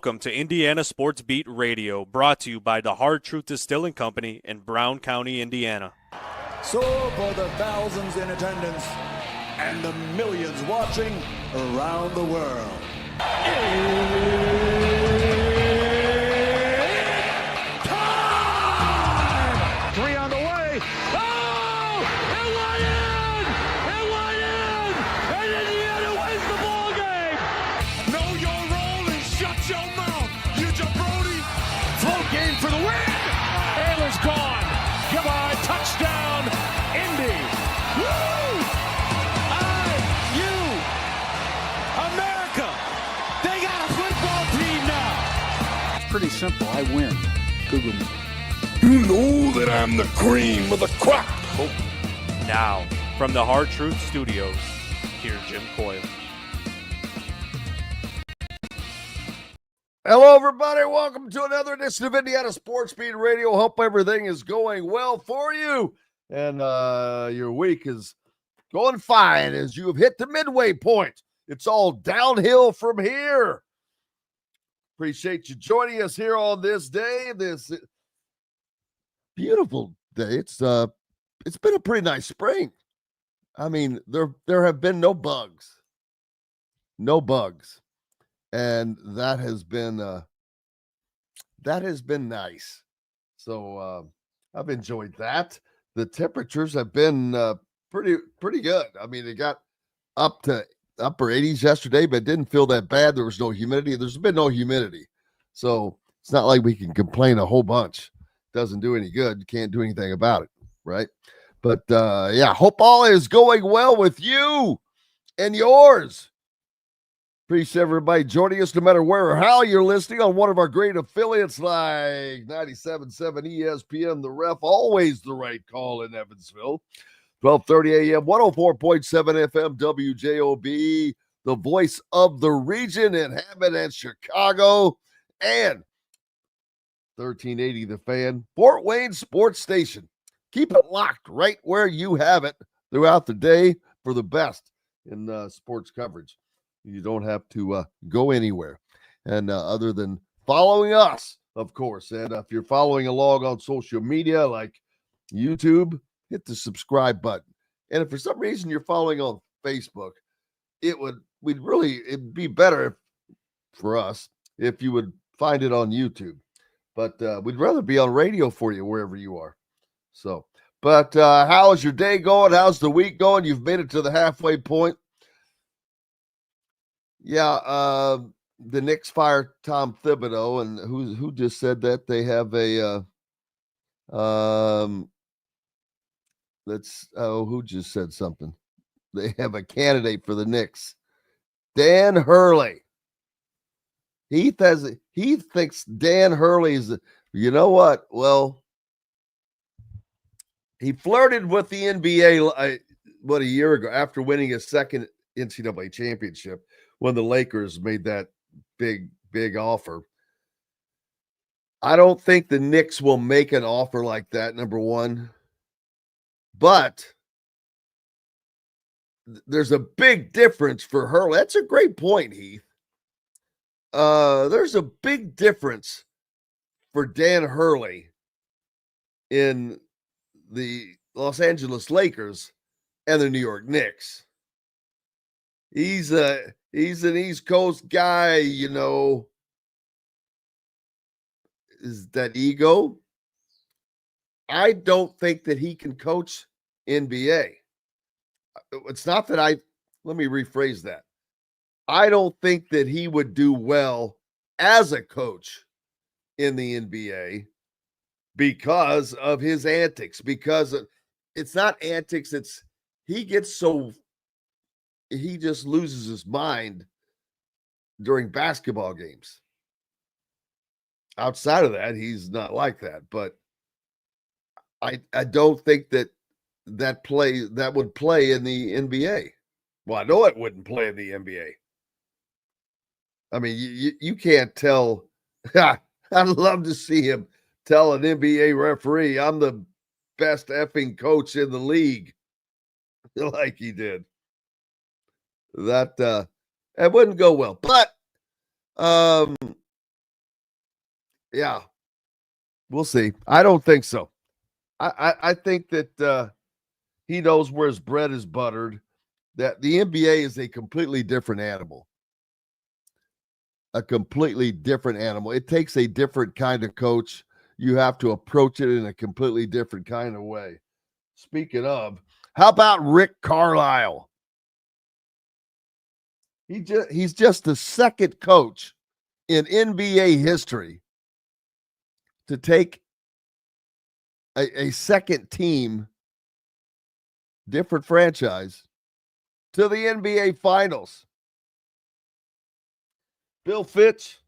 Welcome to Indiana Sports Beat Radio, brought to you by the Hard Truth Distilling Company in Brown County, Indiana. So for the thousands in attendance and the millions watching around the world, it's time! 3 on the way. Oh! It went in! It went in! And Indiana wins the ball game! Know your role and shut your mouth, you jabroni! Full game for the win! Ayla's gone! Goodbye, touchdown, Indy! Woo! IU! America! They got a football team now! It's pretty simple. I win. Google me. You know that I'm the cream of the crop. Oh. Now, from the Hard Truth Studios, here's Jim Coyle. Hello, everybody. Welcome to another edition of Indiana Sports Beat Radio. Hope everything is going well for you. And your week is going fine as you have hit the midway point. It's all downhill from here. Appreciate you joining us here on this day, this beautiful day. It's been a pretty nice spring. I mean, there have been no bugs. And that has been nice. So I've enjoyed that. The temperatures have been pretty good. I mean, it got up to upper 80s yesterday, but it didn't feel that bad. There was no humidity. There's been no humidity. So it's not like we can complain a whole bunch. Doesn't do any good. You can't do anything about it, right? But yeah, hope all is going well with you and yours. Appreciate everybody joining us no matter where or how you're listening on one of our great affiliates like 97.7 ESPN, The Ref, always the right call in Evansville. 12:30 a.m., 104.7 FM, WJOB, the voice of the region in Hammond and Chicago, and 1380 The Fan, Fort Wayne Sports Station. Keep it locked right where you have it throughout the day for the best in sports coverage. You don't have to go anywhere. And other than following us, of course. And if you're following along on social media like YouTube, hit the subscribe button. And if for some reason you're following on Facebook, it'd be better for us if you would find it on YouTube. But we'd rather be on radio for you wherever you are. So, but how is your day going? How's the week going? You've made it to the halfway point. Yeah, the Knicks fired Tom Thibodeau, and who just said that they have a who just said something? They have a candidate for the Knicks, Dan Hurley. He thinks Dan Hurley is. You know what? Well, he flirted with the NBA a year ago after winning his second NCAA championship, when the Lakers made that big offer. I don't think the Knicks will make an offer like that, number one. But there's a big difference for Hurley. That's a great point, Heath. There's a big difference for Dan Hurley in the Los Angeles Lakers and the New York Knicks. He's an East Coast guy, you know. Is that ego? I don't think that he can coach NBA. It's not that let me rephrase that. I don't think that he would do well as a coach in the NBA because of his antics. It's not antics, he just loses his mind during basketball games. Outside of that, he's not like that. But I don't think that would play in the NBA. Well, I know it wouldn't play in the NBA. I mean, you can't tell. I'd love to see him tell an NBA referee, I'm the best effing coach in the league, like he did. That it wouldn't go well. But Yeah, we'll see. I don't think so. I think that he knows where his bread is buttered, that the NBA is a completely different animal. A completely different animal. It takes a different kind of coach. You have to approach it in a completely different kind of way. Speaking of, how about Rick Carlisle? He's just the second coach in NBA history to take a second team, different franchise, to the NBA Finals. Bill Fitch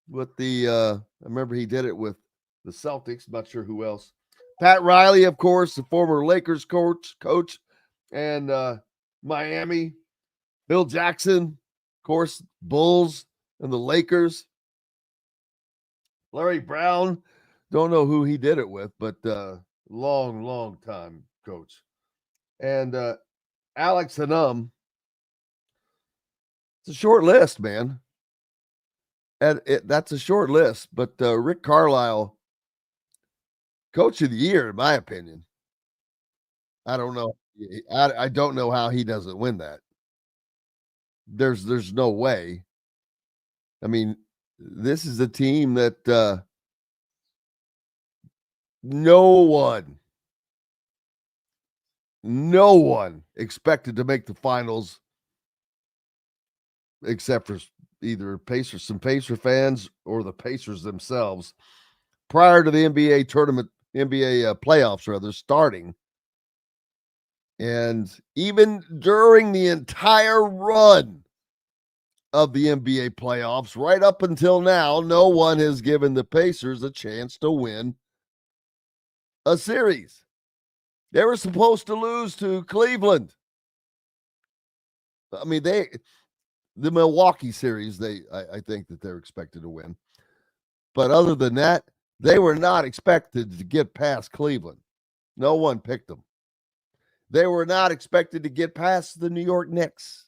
with I remember he did it with the Celtics, not sure who else. Pat Riley, of course, the former Lakers coach, and Miami. Bill Jackson, of course, Bulls and the Lakers. Larry Brown, don't know who he did it with, but long time coach. And Alex Hanum, it's a short list, man. And that's a short list, but Rick Carlisle, coach of the year, in my opinion. I don't know. I don't know how he doesn't win that. There's no way. I mean, this is a team that no one expected to make the finals except for either some Pacer fans or the Pacers themselves prior to the NBA tournament, NBA playoffs rather starting. And even during the entire run of the NBA playoffs, right up until now, no one has given the Pacers a chance to win a series. They were supposed to lose to Cleveland. I mean, the Milwaukee series, I think that they're expected to win. But other than that, they were not expected to get past Cleveland. No one picked them. They were not expected to get past the New York Knicks.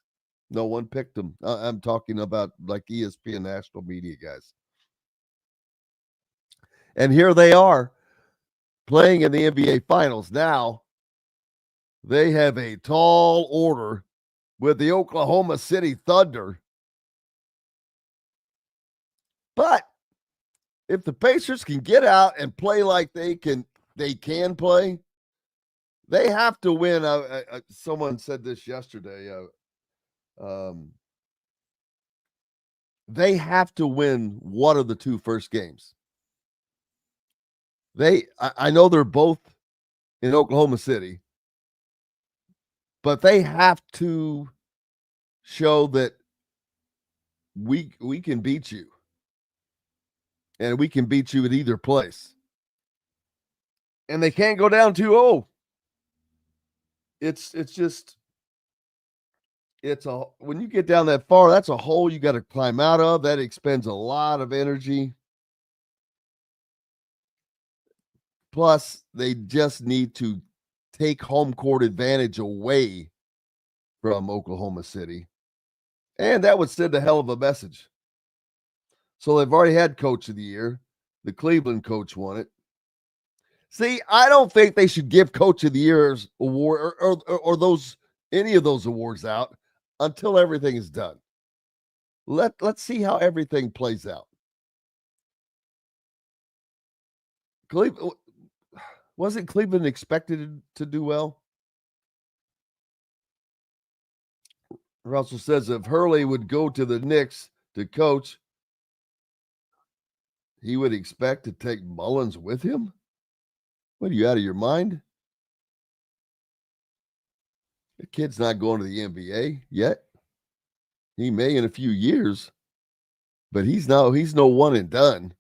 No one picked them. I'm talking about like ESPN national media guys. And here they are playing in the NBA Finals. Now, they have a tall order with the Oklahoma City Thunder. But if the Pacers can get out and play like they can play, they have to win. Someone said this yesterday. They have to win one of the two first games. I know they're both in Oklahoma City, but they have to show that we can beat you, and we can beat you at either place. And they can't go down 2-0. It's just when you get down that far, that's a hole you got to climb out of. That expends a lot of energy. Plus, they just need to take home court advantage away from Oklahoma City. And that would send a hell of a message. So they've already had coach of the year. The Cleveland coach won it. See, I don't think they should give coach of the year's award or those any of those awards out until everything is done. Let's see how everything plays out. Cleveland, wasn't Cleveland expected to do well? Russell says if Hurley would go to the Knicks to coach, he would expect to take Mullins with him? What, are you out of your mind? The kid's not going to the NBA yet. He may in a few years, but he's no one and done.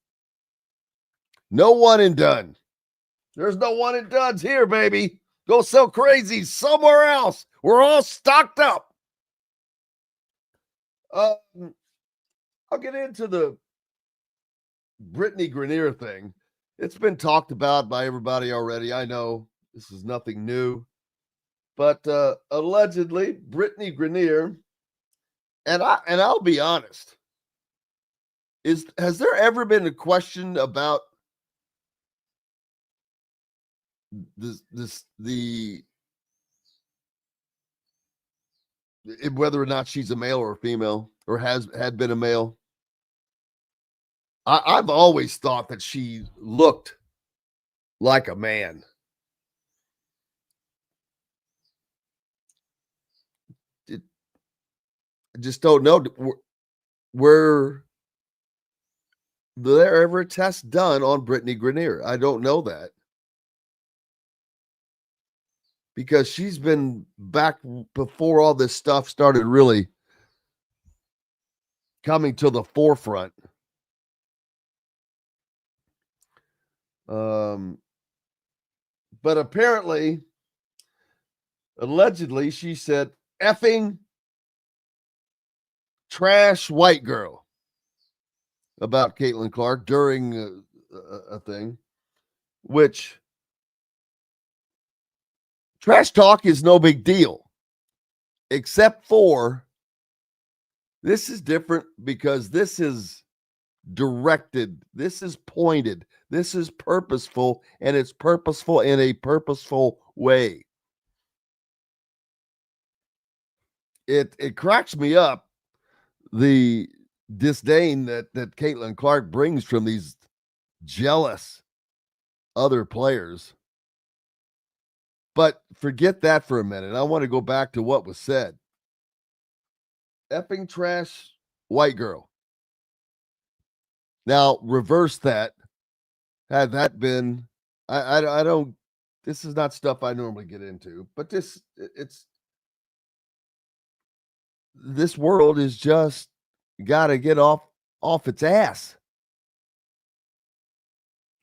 No one and done. There's no one and dones here, baby. Go sell crazy somewhere else. We're all stocked up. I'll get into the Brittany Grenier thing. It's been talked about by everybody already. I know this is nothing new. But allegedly, Brittany Grenier, and I'll be honest, Has there ever been a question about whether or not she's a male or a female, or had been a male? I've always thought that she looked like a man. I just don't know. Were there ever tests done on Brittany Grenier? I don't know that. Because she's been back before all this stuff started really coming to the forefront. But apparently, allegedly, she said, effing trash white girl about Caitlin Clark during a thing, which trash talk is no big deal, except for this is different because this is directed, this is pointed, this is purposeful, and it's purposeful in a purposeful way. It cracks me up, the disdain that Caitlin Clark brings from these jealous other players. But forget that for a minute. I want to go back to what was said. Effing trash white girl. Now, reverse that. Had that been, I don't, this is not stuff I normally get into, but this world is just got to get off its ass.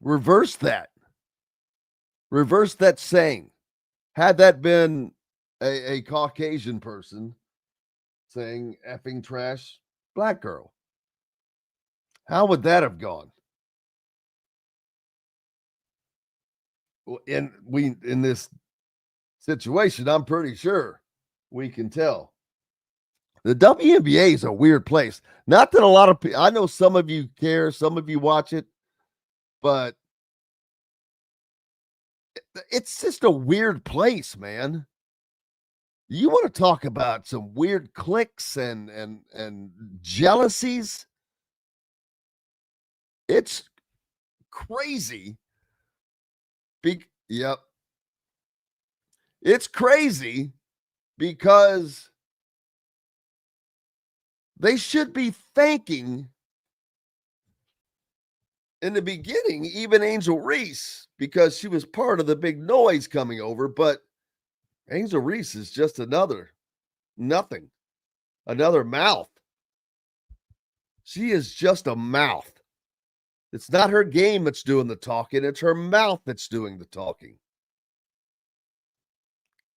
Reverse that. Reverse that saying. Had that been a Caucasian person saying effing trash black girl, how would that have gone? In this situation, I'm pretty sure we can tell. The WNBA is a weird place. Not that a lot of people, I know some of you care, some of you watch it, but it's just a weird place, man. You want to talk about some weird cliques and jealousies? It's crazy. Yep. It's crazy because they should be thanking, in the beginning, even Angel Reese, because she was part of the big noise coming over. But Angel Reese is just another mouth. She is just a mouth. It's not her game that's doing the talking. It's her mouth that's doing the talking.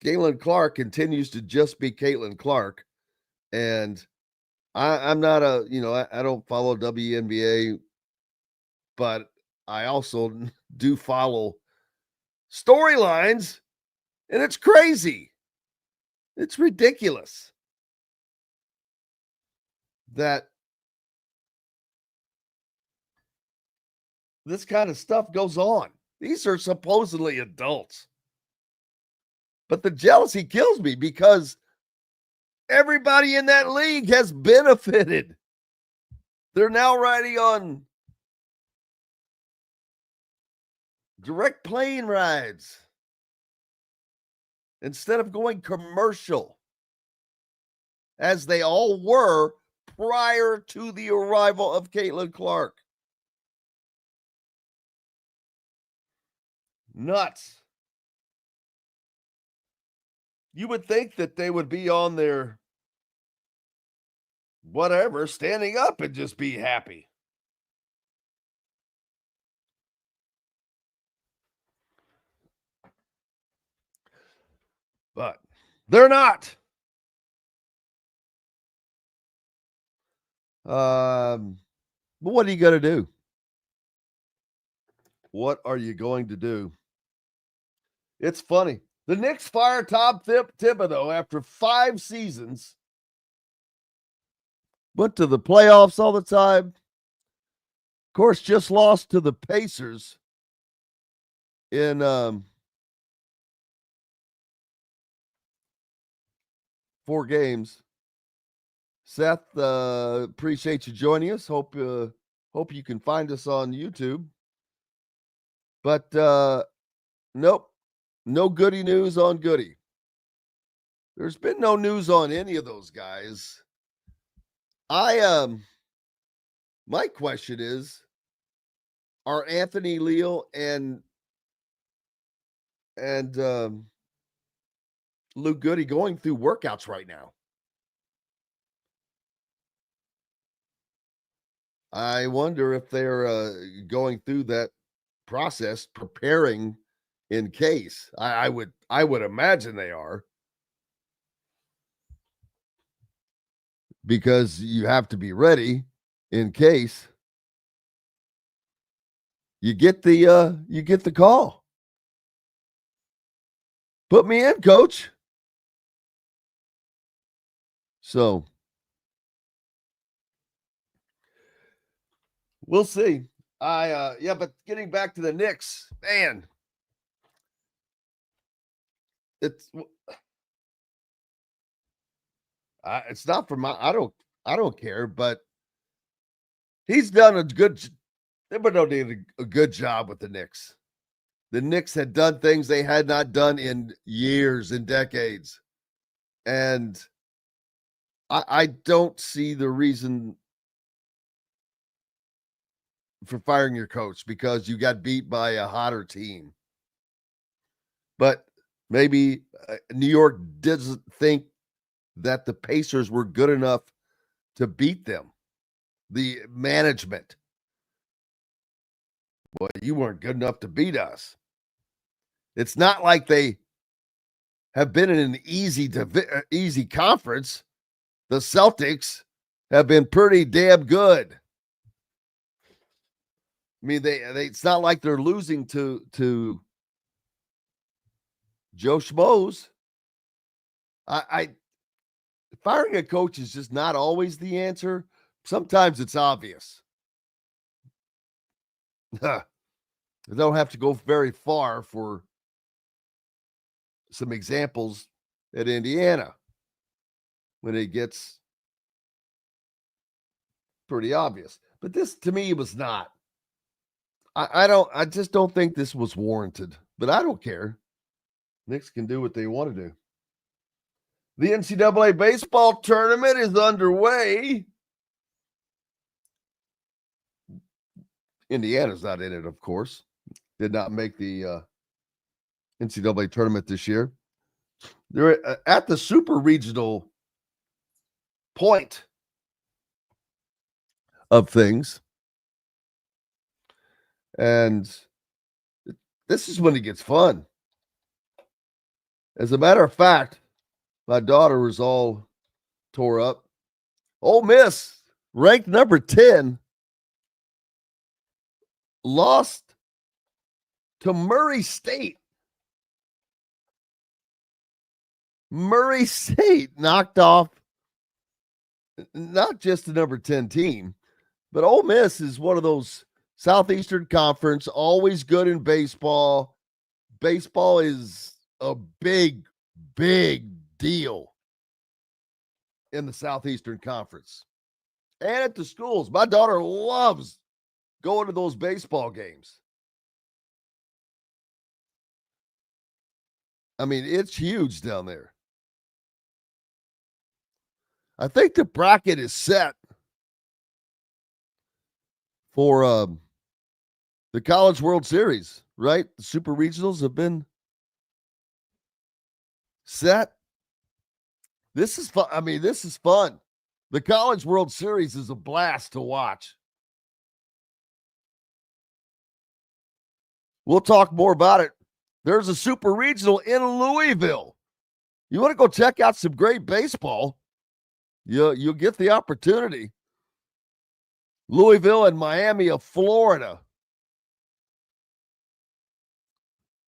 Caitlin Clark continues to just be Caitlin Clark. And I'm not I don't follow WNBA, but I also do follow storylines, and it's crazy. It's ridiculous that this kind of stuff goes on. These are supposedly adults. But the jealousy kills me because everybody in that league has benefited. They're now riding on direct plane rides instead of going commercial, as they all were prior to the arrival of Caitlin Clark. Nuts. You would think that they would be on their whatever, standing up and just be happy. But they're not. But what are you going to do? What are you going to do? It's funny. The Knicks fire Tom Thibodeau after 5 seasons. Went to the playoffs all the time. Of course, just lost to the Pacers in 4 games. Seth, appreciate you joining us. Hope you can find us on YouTube. But nope, no goody news on Goody. There's been no news on any of those guys. My question is, are Anthony Leal and Luke Goody going through workouts right now? I wonder if they're going through that process, preparing in case. I would imagine they are, because you have to be ready in case you get the call. Put me in, coach. So we'll see. But getting back to the Knicks, man, it's not for my. I don't care, but he's done a good. Thibodeau did a good job with the Knicks. The Knicks had done things they had not done in years and decades, and I don't see the reason for firing your coach because you got beat by a hotter team. But maybe New York doesn't think that the Pacers were good enough to beat them. The management. Well, you weren't good enough to beat us. It's not like they have been in an easy conference. The Celtics have been pretty damn good. I mean, they it's not like they're losing to Joe Schmoes. I firing a coach is just not always the answer. Sometimes it's obvious. I don't have to go very far for some examples at Indiana when it gets pretty obvious. But this, to me, was not. I just don't think this was warranted, but I don't care. Knicks can do what they want to do. The NCAA baseball tournament is underway. Indiana's not in it, of course. Did not make the NCAA tournament this year. They're at the super regional point of things. And this is when it gets fun. As a matter of fact, my daughter was all tore up. Ole Miss, ranked number 10, lost to Murray State. Murray State knocked off not just the number 10 team, but Ole Miss is one of those Southeastern Conference, always good in baseball. Baseball is a big, big deal in the Southeastern Conference. And at the schools. My daughter loves going to those baseball games. I mean, it's huge down there. I think the bracket is set for the College World Series, right? The Super Regionals have been set. This is fun. I mean, this is fun. The College World Series is a blast to watch. We'll talk more about it. There's a Super Regional in Louisville. You want to go check out some great baseball? You'll get the opportunity. Louisville and Miami of Florida.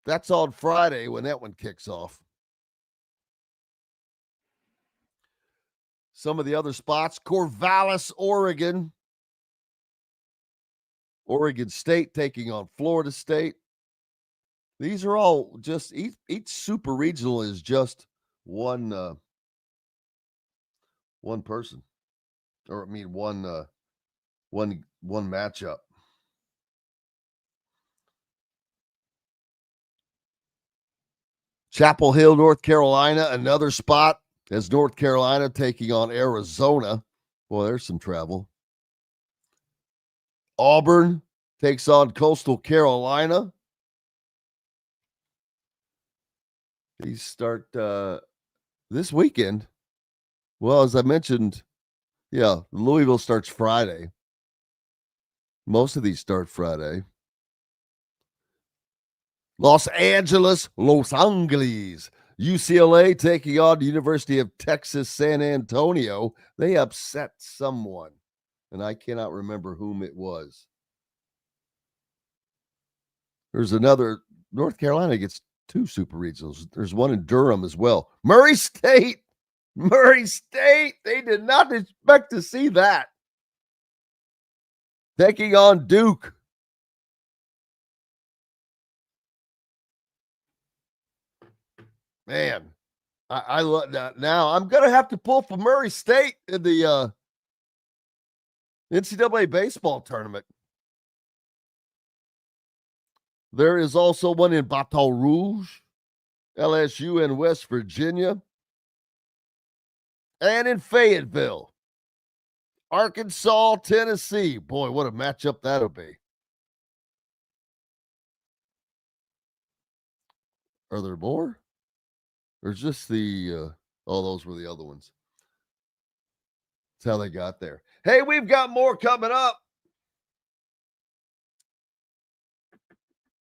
That's on Friday when that one kicks off. Some of the other spots, Corvallis, Oregon. Oregon State taking on Florida State. These are all just each super regional is just one person, or I mean one matchup. Chapel Hill, North Carolina, another spot as North Carolina taking on Arizona. Boy, there's some travel. Auburn takes on Coastal Carolina. These start this weekend. Well, as I mentioned, Louisville starts Friday. Most of these start Friday. Los Angeles. UCLA taking on the University of Texas San Antonio. They upset someone, and I cannot remember whom it was. There's another. North Carolina gets 2 super regionals. There's one in Durham as well. Murray State. They did not expect to see that. Taking on Duke. Man, I love that. Now I'm going to have to pull for Murray State in the NCAA baseball tournament. There is also one in Baton Rouge, LSU and West Virginia, and in Fayetteville, Arkansas, Tennessee. Boy, what a matchup that'll be. Are there more? Or just the, those were the other ones. That's how they got there. Hey, we've got more coming up.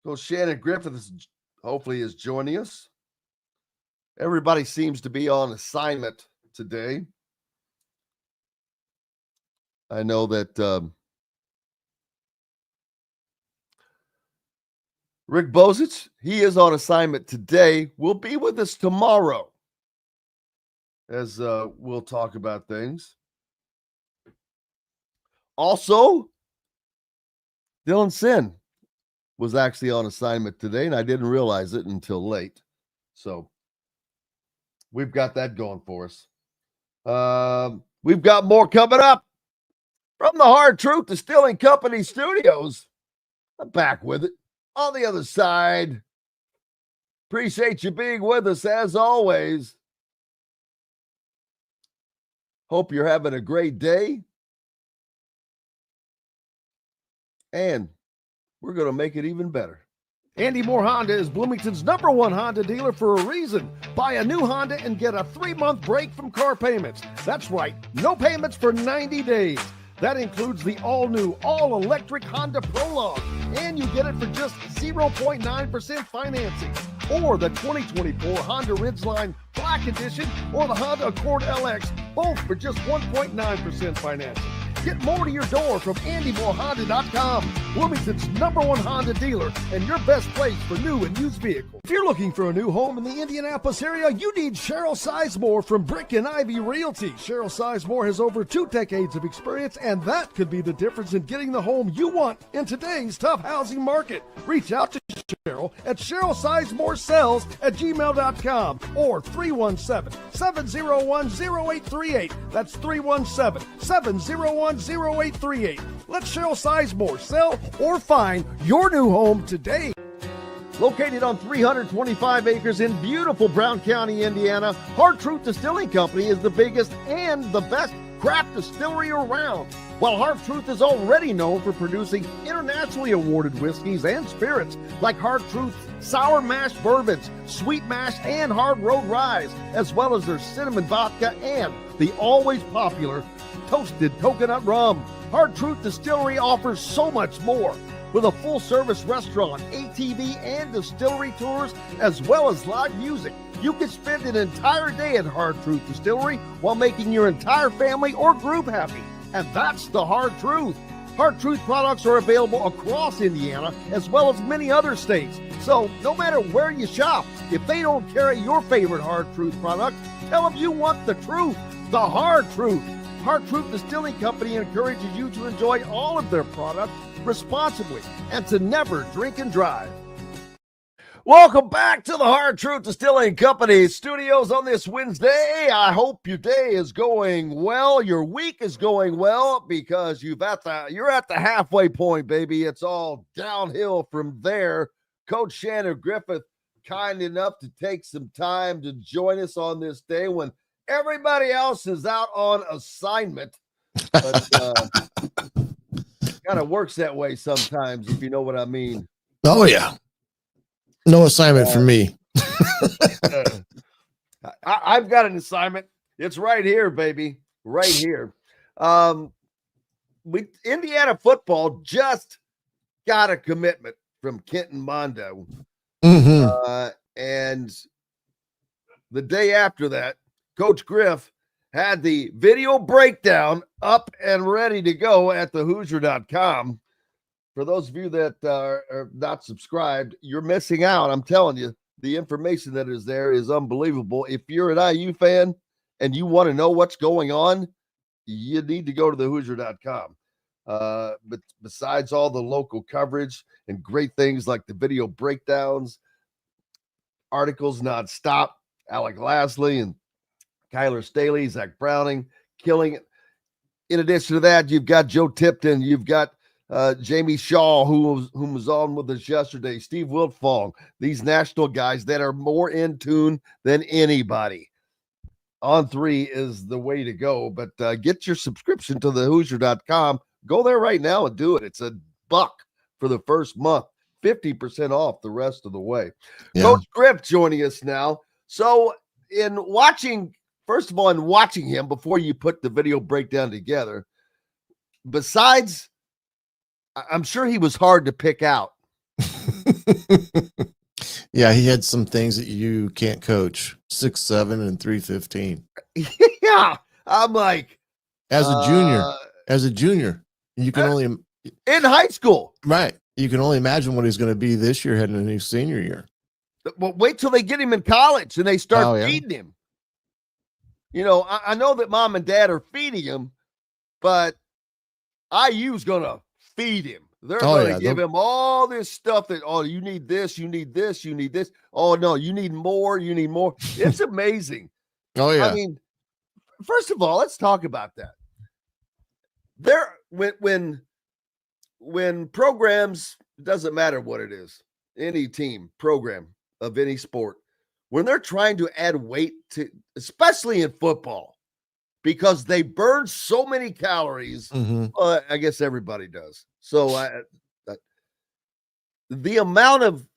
So Shannon Griffith hopefully is joining us. Everybody seems to be on assignment today. I know that Rick Bozich, he is on assignment today, will be with us tomorrow as we'll talk about things. Also, Dylan Sinn was actually on assignment today, and I didn't realize it until late. So we've got that going for us. We've got more coming up from the Hard Truth Distilling Company studios. I'm back with it on the other side. Appreciate you being with us as always. Hope you're having a great day. And we're going to make it even better. Andy Moore Honda is Bloomington's #1 Honda dealer for a reason. Buy a new Honda and get a 3-month break from car payments. That's right, no payments for 90 days. That includes the all-new, all-electric Honda Prologue, and you get it for just 0.9% financing. Or the 2024 Honda Ridgeline Black Edition or the Honda Accord LX, both for just 1.9% financing. Get more to your door from AndyMooreHonda.com, Bloomington's #1 Honda dealer and your best place for new and used vehicles. If you're looking for a new home in the Indianapolis area, you need Cheryl Sizemore from Brick and Ivy Realty. Cheryl Sizemore has over 2 decades of experience, and that could be the difference in getting the home you want in today's tough housing market. Reach out to Cheryl at CherylSizemore@gmail.com or 317-701-0838. That's 317-701-0838. Let Cheryl Sizemore sell or find your new home today. Located on 325 acres in beautiful Brown County, Indiana, Hard Truth Distilling Company is the biggest and the best craft distillery around. While Hard Truth is already known for producing internationally awarded whiskeys and spirits like Hard Truth Sour Mash Bourbons, Sweet Mash, and Hard Road Rye, as well as their cinnamon vodka and the always popular Toasted Coconut Rum. Hard Truth Distillery offers so much more. With a full-service restaurant, ATV, and distillery tours, as well as live music, you can spend an entire day at Hard Truth Distillery while making your entire family or group happy. And that's the Hard Truth. Hard Truth products are available across Indiana, as well as many other states. So no matter where you shop, if they don't carry your favorite Hard Truth product, tell them you want the truth, the Hard Truth. Hard Truth Distilling Company encourages you to enjoy all of their products responsibly and to never drink and drive. Welcome back to the Hard Truth Distilling Company studios on this Wednesday. I hope your day is going well. Your week is going well because you're at the halfway point, baby. It's all downhill from there. Coach Shannon Griffith, kind enough to take some time to join us on this day when everybody else is out on assignment. But kind of works that way sometimes, if you know what I mean. Oh, yeah. No assignment for me. I've got an assignment. It's right here, baby. Right here. Indiana football just got a commitment from Kenton Mondo. And the day after that, Coach Griff had the video breakdown up and ready to go at thehoosier.com. For those of you that are not subscribed, you're missing out. I'm telling you, the information that is there is unbelievable. If you're an IU fan and you want to know what's going on, you need to go to thehoosier.com. But besides all the local coverage and great things like the video breakdowns, articles nonstop, Alec Lasley and Kyler Staley, Zach Browning, killing it. In addition to that, you've got Joe Tipton, you've got Jamie Shaw, who was on with us yesterday, Steve Wiltfong, these national guys that are more in tune than anybody. On 3 is the way to go, but get your subscription to thehoosier.com. Go there right now and do it. It's $1 for the first month, 50% off the rest of the way. Yeah. Coach Griff joining us now. So in watching him before you put the video breakdown together, besides, I'm sure he was hard to pick out. Yeah, he had some things that you can't coach. 6'7" and 315. Yeah, I'm like, as a junior, you can only in high school, right? You can only imagine what he's going to be this year heading into his senior year. Well, wait till they get him in college and they start feeding him. You know, I know that mom and dad are feeding him, but IU's going to feed him. They're going to give him all this stuff that, you need this, you need this, you need this. Oh, no, you need more, you need more. It's amazing. Oh, yeah. I mean, first of all, let's talk about that. When programs, it doesn't matter what it is, any team, program of any sport, when they're trying to add weight to, especially in football, because they burn so many calories. I guess everybody does. So the amount of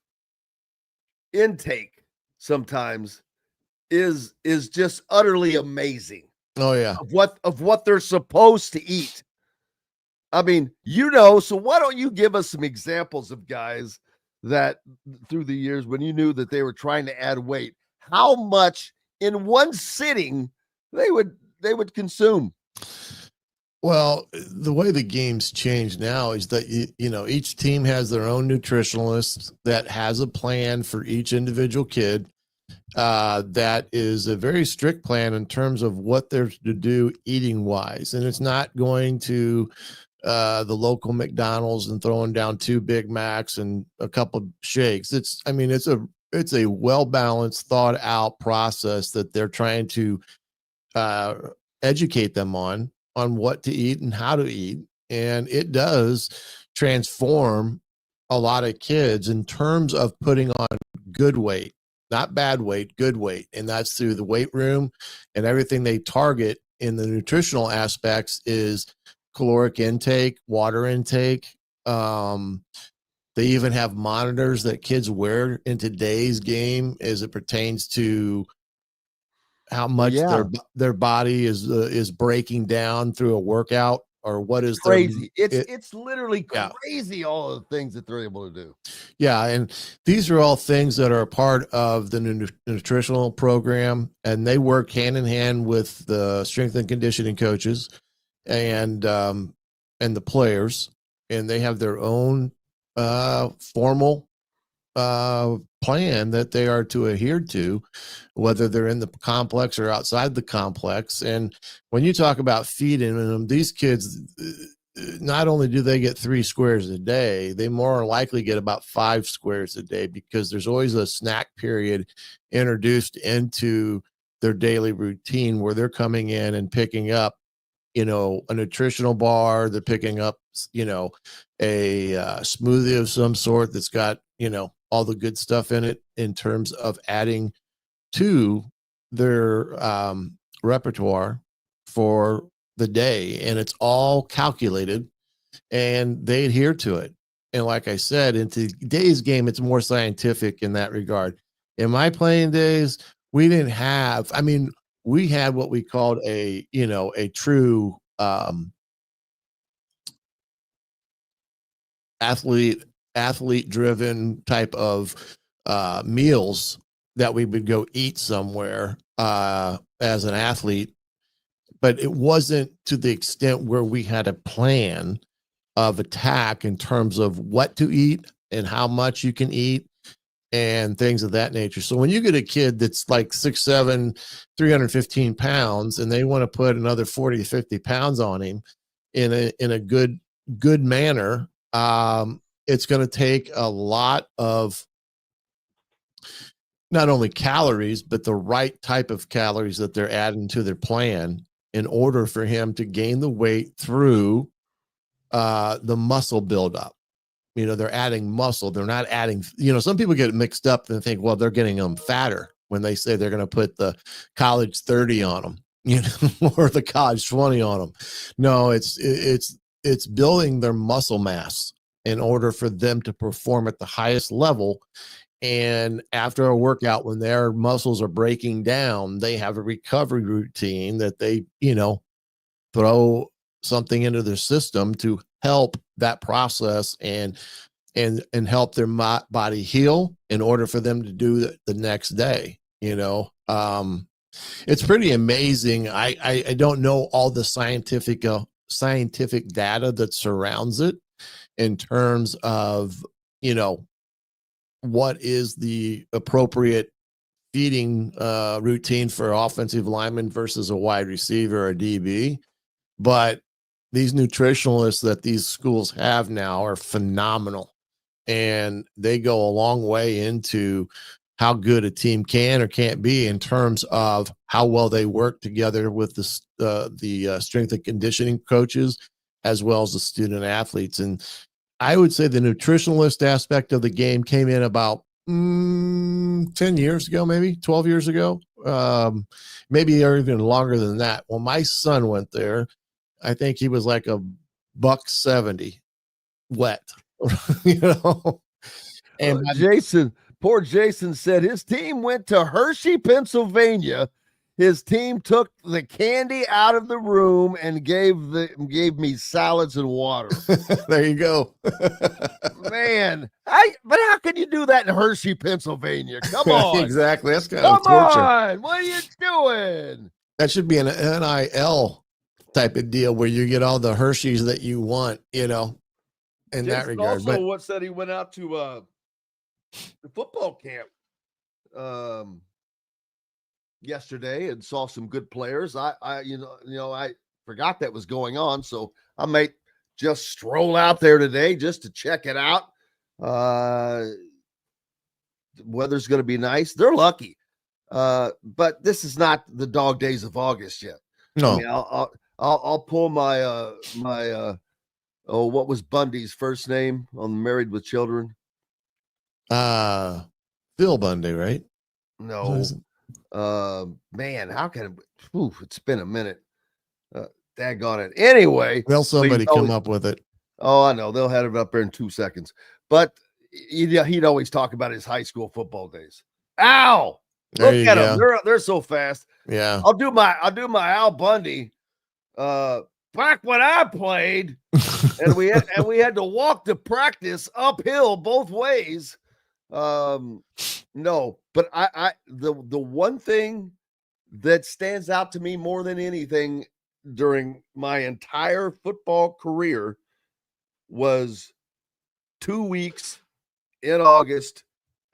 intake sometimes is just utterly amazing. Oh yeah. Of what they're supposed to eat. I mean, so why don't you give us some examples of guys that through the years when you knew that they were trying to add weight, how much in one sitting they would consume? Well, the way the game's changed now is that, each team has their own nutritionalist that has a plan for each individual kid. That is a very strict plan in terms of what they're to do eating wise. And it's not going to the local McDonald's and throwing down 2 Big Macs and a couple shakes. It's a well-balanced, thought out process that they're trying to educate them on what to eat and how to eat. And it does transform a lot of kids in terms of putting on good weight, not bad weight, good weight. And that's through the weight room, and everything they target in the nutritional aspects is caloric intake, water intake. They even have monitors that kids wear in today's game as it pertains to how much their body is breaking down through a workout, or what is crazy. It's literally crazy, all of the things that they're able to do. Yeah, and these are all things that are a part of the nutritional program, and they work hand in hand with the strength and conditioning coaches and the players, and they have their own formal plan that they are to adhere to, whether they're in the complex or outside the complex. And when you talk about feeding them, these kids, not only do they get 3 squares a day, they more likely get about 5 squares a day, because there's always a snack period introduced into their daily routine where they're coming in and picking up, a nutritional bar. They're picking up, a smoothie of some sort that's got, all the good stuff in it in terms of adding to their repertoire for the day. And it's all calculated and they adhere to it. And like I said, in today's game, it's more scientific in that regard. In my playing days, we didn't have, we had what we called a true athlete driven type of meals that we would go eat somewhere as an athlete, but it wasn't to the extent where we had a plan of attack in terms of what to eat and how much you can eat and things of that nature. So when you get a kid that's like 6'7", 315 pounds, and they want to put another 40 to 50 pounds on him in a good manner, it's going to take a lot of not only calories, but the right type of calories that they're adding to their plan in order for him to gain the weight through the muscle buildup. They're adding muscle. They're not adding, some people get mixed up and think, well, they're getting them fatter when they say they're going to put the college 30 on them, or the college 20 on them. No, it's building their muscle mass in order for them to perform at the highest level. And after a workout, when their muscles are breaking down, they have a recovery routine that they, throw something into their system to help that process and help their body heal in order for them to do the next day. It's pretty amazing. I don't know all the scientific data that surrounds it in terms of, what is the appropriate feeding routine for offensive lineman versus a wide receiver or a DB. But these nutritionalists that these schools have now are phenomenal, and they go a long way into how good a team can or can't be in terms of how well they work together with the strength and conditioning coaches, as well as the student athletes. And I would say the nutritionalist aspect of the game came in about 10 years ago, maybe 12 years ago, maybe even longer than that. When my son went there, I think he was like $170 wet, And Poor Jason said his team went to Hershey, Pennsylvania. His team took the candy out of the room and gave me salads and water. There you go. Man, but how can you do that in Hershey, Pennsylvania? Come on. Exactly. That's kind of Come torture. on. What are you doing? That should be an NIL type of deal where you get all the Hershey's that you want, in Jason that regard. Also, what said he went out to the football camp yesterday and saw some good players. I forgot that was going on, so I might just stroll out there today just to check it out. The weather's going to be nice. They're lucky, but this is not the dog days of August yet. No, I mean, I'll pull my what was Bundy's first name on Married with Children? Phil Bundy, right? No. Man, how can it's been a minute. Daggone it. Anyway, Will somebody come up with it? Oh, I know. They'll have it up there in 2 seconds. But he'd always talk about his high school football days. Ow! Look at them. They're so fast. Yeah. I'll do my Al Bundy. Back when I played, and we had to walk to practice uphill both ways. No, but the one thing that stands out to me more than anything during my entire football career was 2 weeks in August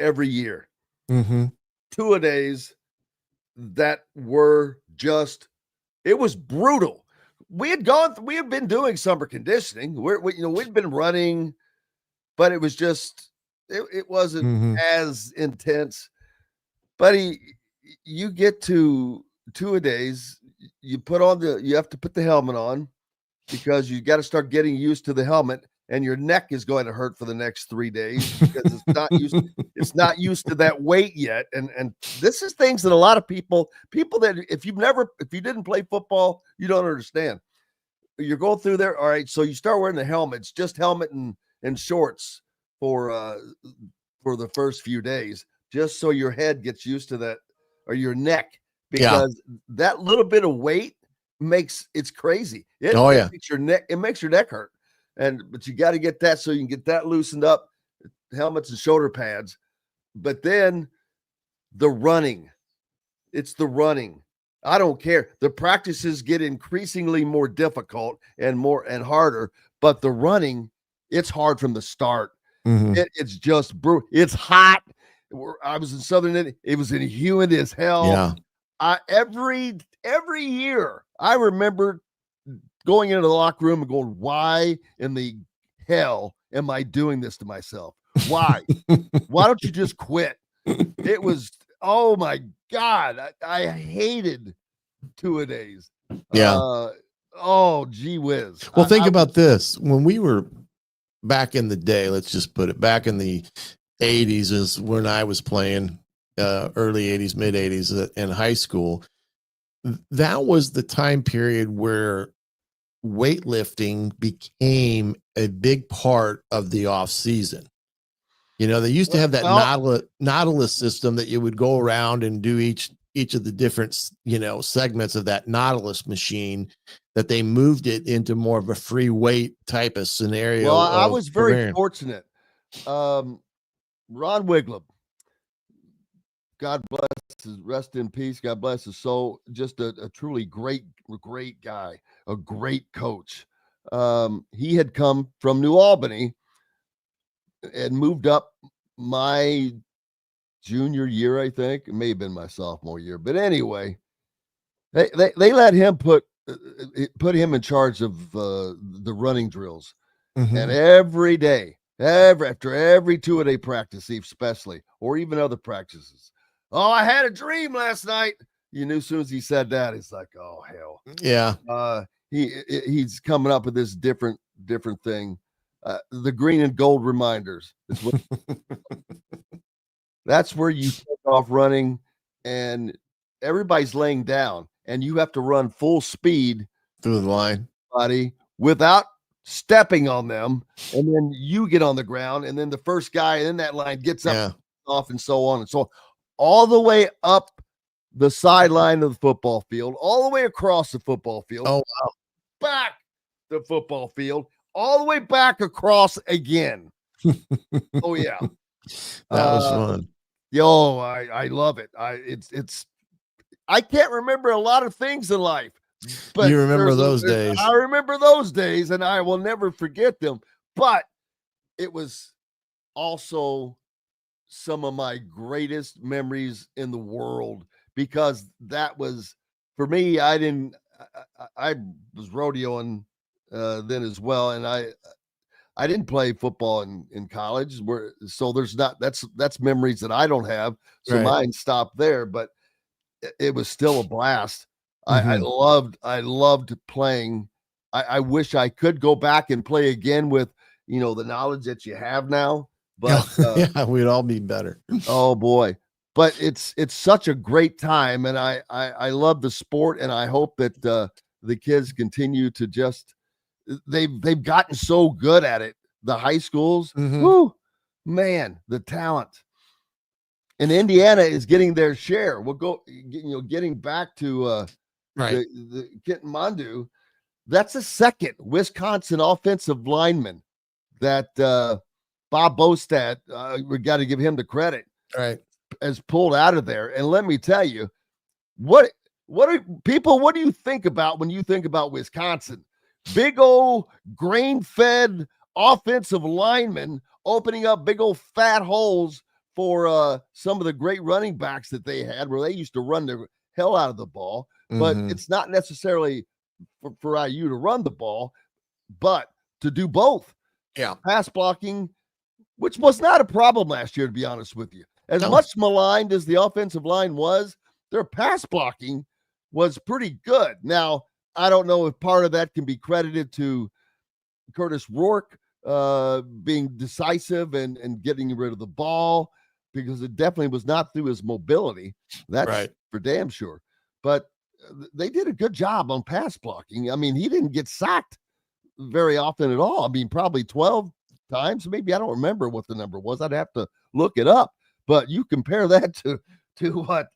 every year. Mm-hmm. Two-a-days that were just, it was brutal. We had been doing summer conditioning. We'd been running, but it was just, it wasn't as intense. But you get to two-a-days, you have to put the helmet on because you got to start getting used to the helmet, and your neck is going to hurt for the next 3 days because it's not used to that weight yet. And this is things that a lot of people that if you didn't play football, you don't understand. You're going through there. All right. So you start wearing the helmets, just helmet and shorts for the first few days, just so your head gets used to that, or your neck, because that little bit of weight it's crazy. It makes your neck hurt. But you got to get that so you can get that loosened up, helmets and shoulder pads. But then the running, it's the running. I don't care. The practices get increasingly more difficult and harder, but the running, it's hard from the start. It's just brutal. It's hot. I was in Southern Indiana. It was humid as hell. Yeah. Every year, I remember going into the locker room and going, why in the hell am I doing this to myself? Why? Why don't you just quit? It was, oh my God, I hated two-a-days. Yeah. Oh, gee whiz. Well, think about this. When we were back in the day, let's just put it back in the 80s is when I was playing, early 80s, mid 80s in high school. That was the time period where weightlifting became a big part of the off season. They used to have that Nautilus system that you would go around and do each of the different, segments of that Nautilus machine, that they moved it into more of a free weight type of scenario. Well, I was very fortunate. Ron Wiglub, God bless his, rest in peace. God bless his soul. Just a truly great guy, a great coach. He had come from New Albany and moved up my junior year, I think. It may have been my sophomore year, but anyway, they let him put him in charge of the running drills, and every day, after every two-a-day practice, especially, or even other practices. Oh, I had a dream last night. You knew as soon as he said that, it's like, oh hell, yeah. He's coming up with this different thing. The green and gold reminders. That's where you take off running, and everybody's laying down, and you have to run full speed through the line, without stepping on them, and then you get on the ground, and then the first guy in that line gets up off, and so on and so on, all the way up the sideline of the football field, all the way across the football field. Oh, wow. Back the football field, all the way back across again. Oh yeah. That was fun. Yo, I love it. I can't remember a lot of things in life, but you remember those days. I remember those days, and I will never forget them. But it was also some of my greatest memories in the world, because that was, for me, I was rodeoing then as well, and I didn't play football in college, so there's not, that's memories that I don't have, so mine stopped there, but it was still a blast. I loved playing. I wish I could go back and play again with the knowledge that you have now, but yeah, we'd all be better. Oh boy. But it's such a great time, and I love the sport, and I hope that the kids continue to just, they've gotten so good at it. The high schools, whoo, man, the talent. And Indiana is getting their share. We'll go, getting back to the Kent Mandu. That's a second Wisconsin offensive lineman that Bob Bostad, we got to give him the credit, has pulled out of there. And let me tell you, what do you think about when you think about Wisconsin? Big old grain-fed offensive linemen opening up big old fat holes for some of the great running backs that they had, where they used to run the hell out of the ball. But it's not necessarily for IU to run the ball, but to do both. Yeah. Pass blocking, which was not a problem last year, to be honest with you. As much maligned as the offensive line was, their pass blocking was pretty good. Now, I don't know if part of that can be credited to Curtis Rourke being decisive and getting rid of the ball, because it definitely was not through his mobility. That's right. for damn sure. But they did a good job on pass blocking. I mean, he didn't get sacked very often at all. I mean, probably 12 times, maybe. I don't remember what the number was. I'd have to look it up. But you compare that to what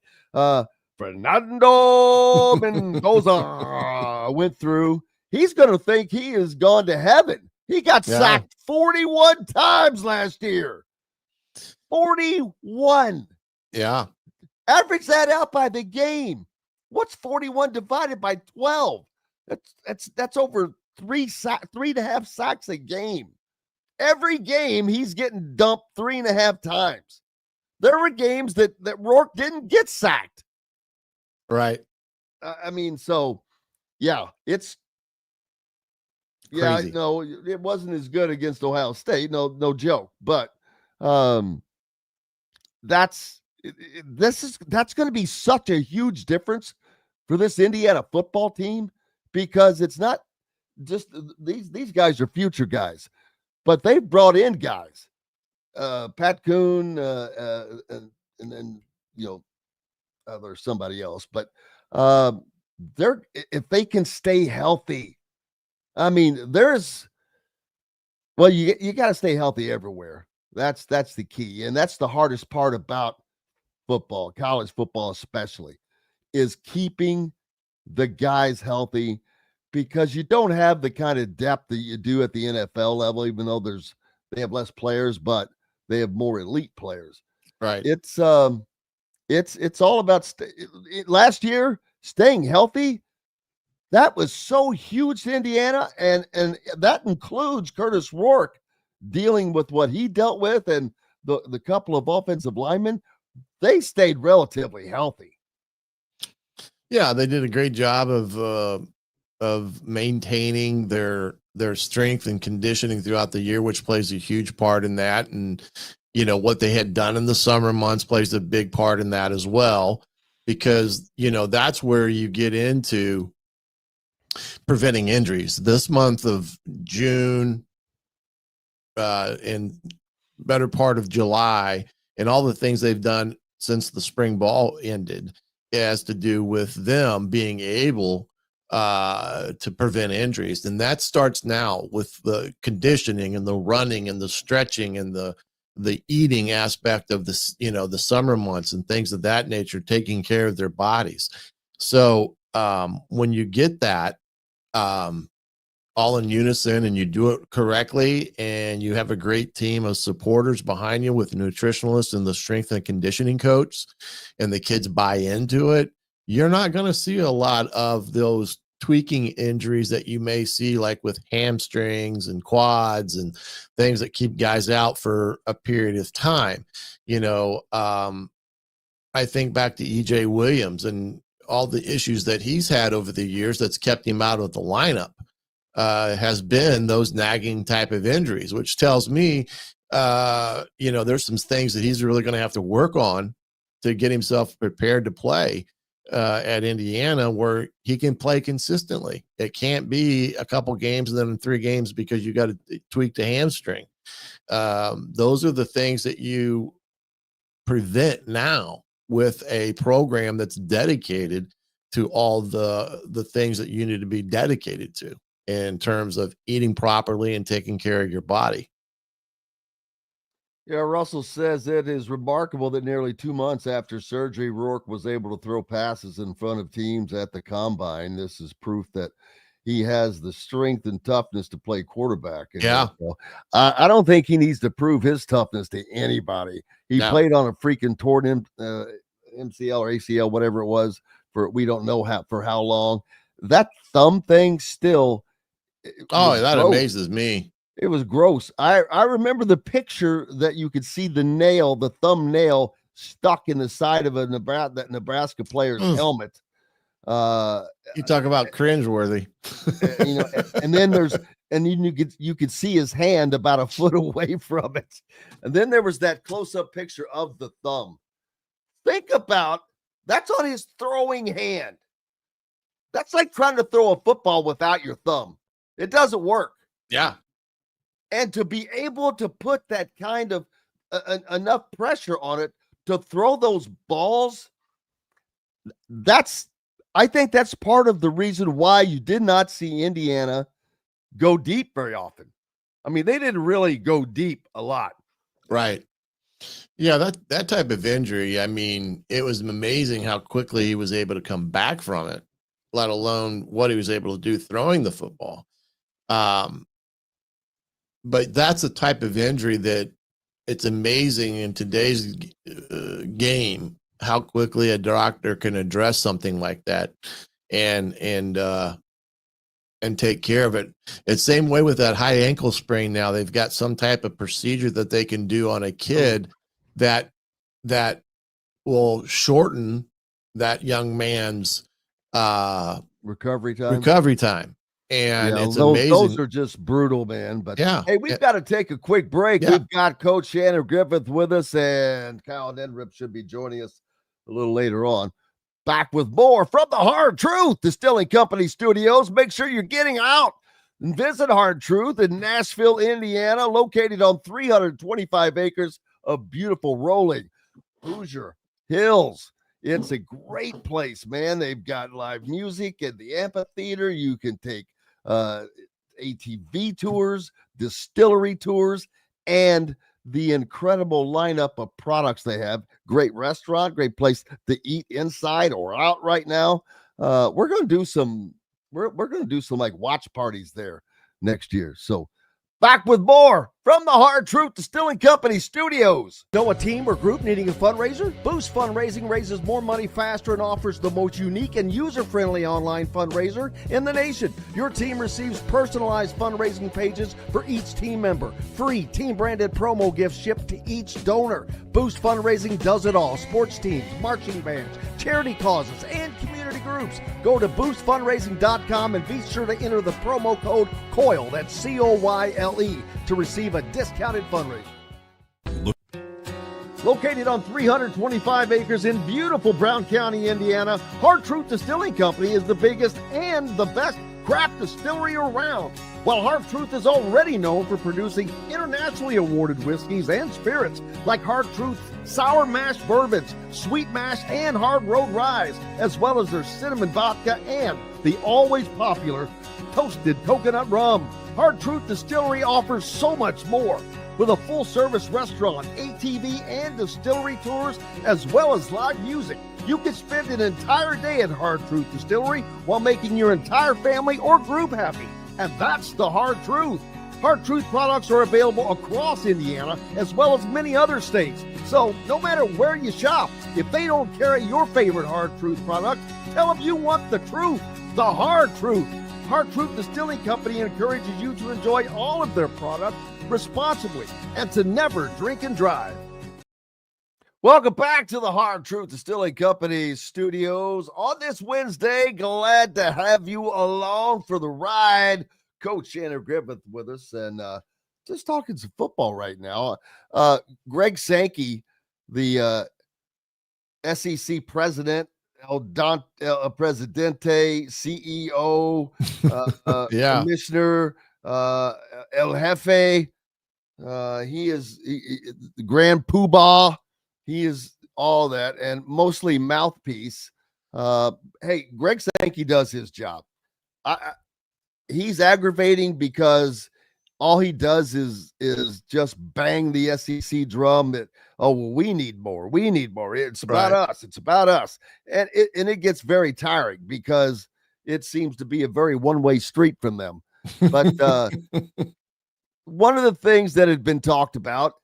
Fernando Mendoza went through. He's going to think he has gone to heaven. He got sacked 41 times last year. 41. Yeah. Average that out by the game. What's 41 divided by 12? That's over 3.5 sacks a game. Every game he's getting dumped 3.5 times. There were games that Rourke didn't get sacked. Right. I mean, so yeah, it's crazy. No, it wasn't as good against Ohio State. No joke. But that's going to be such a huge difference for this Indiana football team, because it's not just these guys are future guys, but they've brought in guys, Pat Kuhn, and then there's somebody else, but they're, if they can stay healthy, I mean, you got to stay healthy everywhere. That's the key, and that's the hardest part about football, college football especially, is keeping the guys healthy, because you don't have the kind of depth that you do at the NFL level, even though they have less players, but they have more elite players. Right. It's all about last year staying healthy. That was so huge to Indiana, and that includes Curtis Rourke dealing with what he dealt with, and the couple of offensive linemen. They stayed relatively healthy. Yeah, they did a great job of maintaining their strength and conditioning throughout the year, which plays a huge part in that. And what they had done in the summer months plays a big part in that as well, because that's where you get into preventing injuries. This month of June and better part of July, and all the things they've done since the spring ball ended, has to do with them being able to prevent injuries. And that starts now with the conditioning and the running and the stretching and the eating aspect of this, the summer months and things of that nature, taking care of their bodies. So when you get that all in unison, and you do it correctly, and you have a great team of supporters behind you with nutritionalists and the strength and conditioning coach, and the kids buy into it, you're not going to see a lot of those tweaking injuries that you may see, like with hamstrings and quads and things that keep guys out for a period of time. I think back to EJ Williams and all the issues that he's had over the years that's kept him out of the lineup. Has been those nagging type of injuries, which tells me, there's some things that he's really going to have to work on to get himself prepared to play at Indiana, where he can play consistently. It can't be a couple games and then 3 games because you got to tweak the hamstring. Those are the things that you prevent now with a program that's dedicated to all the things that you need to be dedicated to, in terms of eating properly and taking care of your body. Yeah, Russell says it is remarkable that nearly 2 months after surgery, Rourke was able to throw passes in front of teams at the combine. This is proof that he has the strength and toughness to play quarterback. Yeah. I don't think he needs to prove his toughness to anybody. He played on a freaking torn MCL or ACL, whatever it was, for we don't know for how long. That thumb thing still. Oh, that amazes me. It was gross. I remember the picture that you could see the thumbnail stuck in the side of that Nebraska player's helmet. You talk about cringeworthy. And then you could see his hand about a foot away from it. And then there was that close-up picture of the thumb. Think about that's on his throwing hand. That's like trying to throw a football without your thumb. It doesn't work. Yeah. And to be able to put that kind of enough pressure on it to throw those balls, I think that's part of the reason why you did not see Indiana go deep very often. I mean, they didn't really go deep a lot. Right. Yeah, that type of injury, I mean, it was amazing how quickly he was able to come back from it, let alone what he was able to do throwing the football. But that's the type of injury that it's amazing in today's game how quickly a doctor can address something like that and take care of it. It's same way with that high ankle sprain. Now they've got some type of procedure that they can do on a kid that will shorten that young man's recovery time. And it's those, amazing. Those are just brutal, man. But hey, we've got to take a quick break. Yeah. We've got Coach Shannon Griffith with us, and Kyle Neddenriep should be joining us a little later on. Back with more from the Hard Truth Distilling Company studios. Make sure you're getting out and visit Hard Truth in Nashville, Indiana, located on 325 acres of beautiful rolling Hoosier Hills. It's a great place, man. They've got live music at the amphitheater. You can take ATV tours, distillery tours, and the incredible lineup of products they have. Great restaurant, great place to eat inside or out right now. We're going to do some like watch parties there next year. So back with more from the Hard Truth Distilling Company studios. Know a team or group needing a fundraiser? Boost Fundraising raises more money faster and offers the most unique and user-friendly online fundraiser in the nation. Your team receives personalized fundraising pages for each team member. Free team-branded promo gifts shipped to each donor. Boost Fundraising does it all. Sports teams, marching bands, charity causes, and community groups. Go to boostfundraising.com and be sure to enter the promo code COYLE, that's COYLE, to receive a discounted fundraiser. Located on 325 acres in beautiful Brown County, Indiana, Hard Truth Distilling Company is the biggest and the best craft distillery around. While Hard Truth is already known for producing internationally awarded whiskeys and spirits like Hard Truth Sour Mash Bourbons, Sweet Mash, and Hard Road Ryes, as well as their cinnamon vodka and the always popular Toasted Coconut Rum. Hard Truth Distillery offers so much more. With a full-service restaurant, ATV, and distillery tours, as well as live music, you can spend an entire day at Hard Truth Distillery while making your entire family or group happy. And that's the Hard Truth. Hard Truth products are available across Indiana, as well as many other states. So no matter where you shop, if they don't carry your favorite Hard Truth product, tell them you want the truth, the Hard Truth. Hard Truth Distilling Company encourages you to enjoy all of their products responsibly and to never drink and drive. Welcome back to the Hard Truth Distilling Company studios on this Wednesday. Glad to have you along for the ride. Coach Shannon Griffith with us, and just talking some football right now. Greg Sankey, the SEC president, El Presidente, CEO, Commissioner, El Jefe. He is the Grand Poobah. He is all that, and mostly mouthpiece. Hey, Greg Sankey does his job. He's aggravating because all he does is just bang the SEC drum that, oh, well, we need more. It's about us. It's about us. And it gets very tiring because it seems to be a very one-way street from them. But one of the things that had been talked about,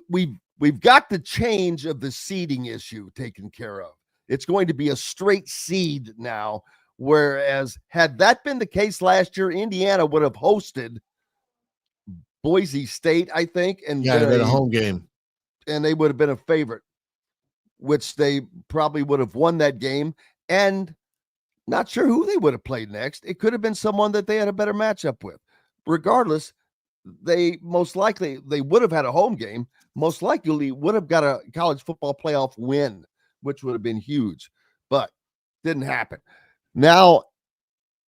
we've got the change of the seeding issue taken care of. It's going to be a straight seed now, whereas had that been the case last year, Indiana would have hosted Boise State, I think, and Yeah, been a home game. and they would have been a favorite, which they probably would have won that game. And not sure who they would have played next. It could have been someone that they had a better matchup with. Regardless, they most likely they would have had a home game. Most likely would have got a college football playoff win, which would have been huge, but didn't happen. Now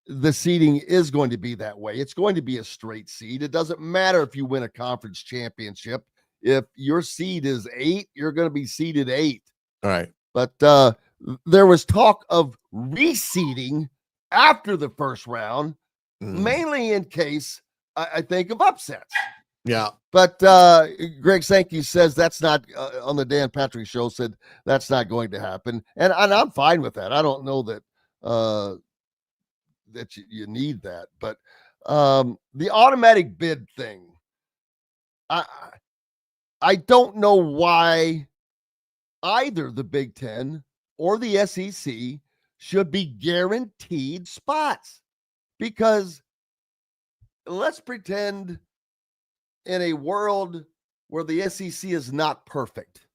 the seeding is going to be that way. It's going to be a straight seed. It doesn't matter if you win a conference championship. If your seed is 8, you're going to be seeded 8. All right. But there was talk of reseeding after the first round, mainly in case I think of upsets. Yeah. But Greg Sankey says that's not on the Dan Patrick show, said that's not going to happen. And I'm fine with that. I don't know that that you need that. But the automatic bid thing, I don't know why either the Big Ten or the SEC should be guaranteed spots, because let's pretend in a world where the SEC is not perfect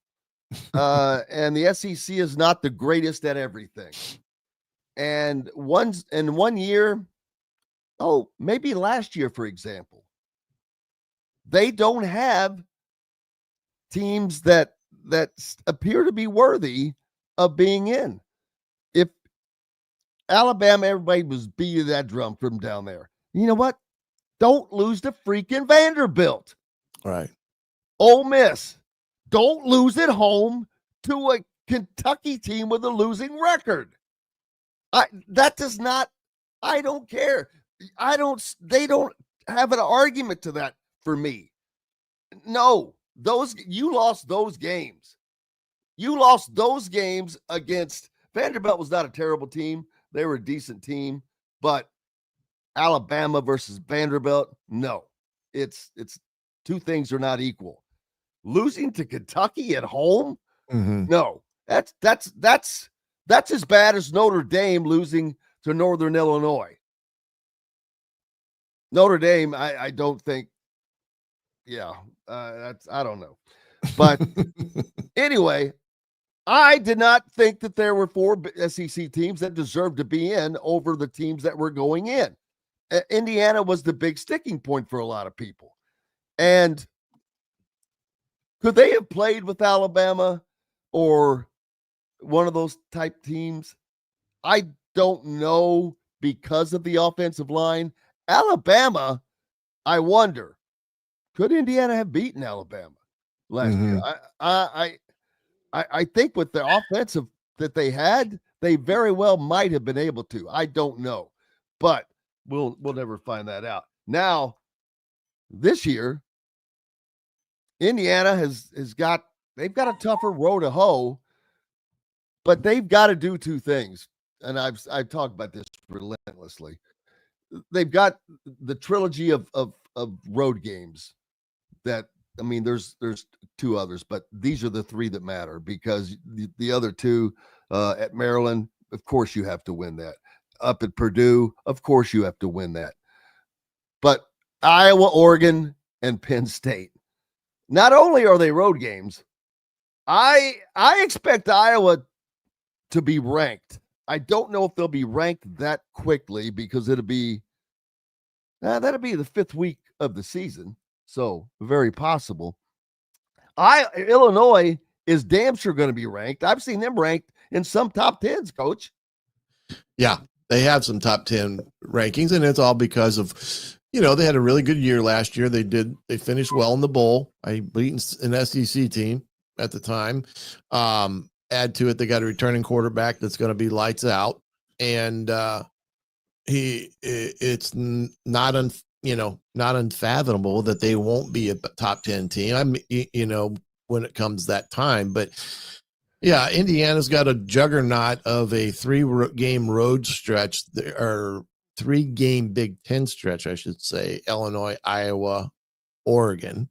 and the SEC is not the greatest at everything. And in 1 year, maybe last year, for example, they don't have teams that appear to be worthy of being in. If Alabama, everybody was beating that drum from down there. You know what? Don't lose to freaking Vanderbilt. Right. Ole Miss, don't lose at home to a Kentucky team with a losing record. I don't care. They don't have an argument to that for me. No, you lost those games. You lost those games against Vanderbilt. Was not a terrible team. They were a decent team, but Alabama versus Vanderbilt, no. It's two things are not equal. Losing to Kentucky at home? No. That's as bad as Notre Dame losing to Northern Illinois. Notre Dame, I don't think. Yeah, I don't know. But anyway, I did not think that there were 4 SEC teams that deserved to be in over the teams that were going in. Indiana was the big sticking point for a lot of people. And could they have played with Alabama or one of those type teams? I don't know, because of the offensive line. Alabama, I wonder, could Indiana have beaten Alabama last year? I think with the offensive that they had, they very well might have been able to. I don't know, but we'll never find that out. Now, this year, Indiana they've got a tougher row to hoe, but they've got to do 2 things. And I've talked about this relentlessly. They've got the trilogy of road games that, I mean, there's 2 others, but these are the 3 that matter, because the other 2 at Maryland, of course you have to win that. Up at Purdue, of course you have to win that. But Iowa, Oregon, and Penn State, not only are they road games, I expect Iowa to be ranked. I don't know if they'll be ranked that quickly, because that'll be the 5th week of the season. So very possible. Illinois is damn sure going to be ranked. I've seen them ranked in some top 10s, Coach. Yeah, They have some top 10 rankings, and it's all because of, they had a really good year last year. They finished well in the bowl. I beat an SEC team at the time. Add to it, they got a returning quarterback that's going to be lights out. And it's not unfathomable that they won't be a top 10 team. When it comes that time, but yeah, Indiana's got a juggernaut of a 3-game road stretch, or 3-game Big Ten stretch, I should say. Illinois, Iowa, Oregon.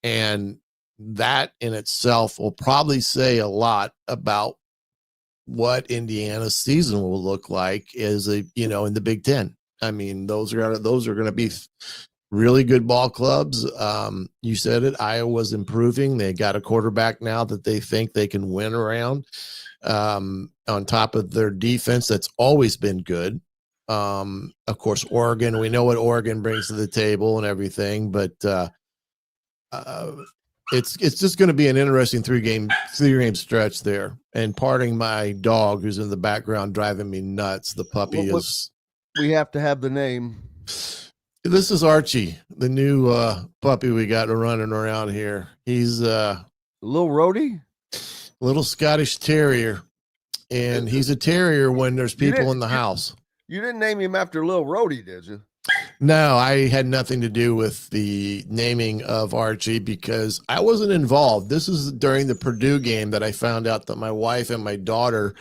And that in itself will probably say a lot about what Indiana's season will look like in the Big Ten. I mean, those are going to be really good ball clubs. You said it, Iowa's improving. They got a quarterback now that they think they can win around, on top of their defense that's always been good. Of course, Oregon, we know what Oregon brings to the table and everything, but it's just going to be an interesting three-game stretch there. And parting my dog who's in the background driving me nuts, the puppy is. We have to have the name. This is Archie, the new puppy we got running around here. He's Little Rhodey, little Scottish Terrier, and he's a terrier when there's people in the house. You didn't name him after Little Rhodey, did you? No, I had nothing to do with the naming of Archie because I wasn't involved. This is during the Purdue game that I found out that my wife and my daughter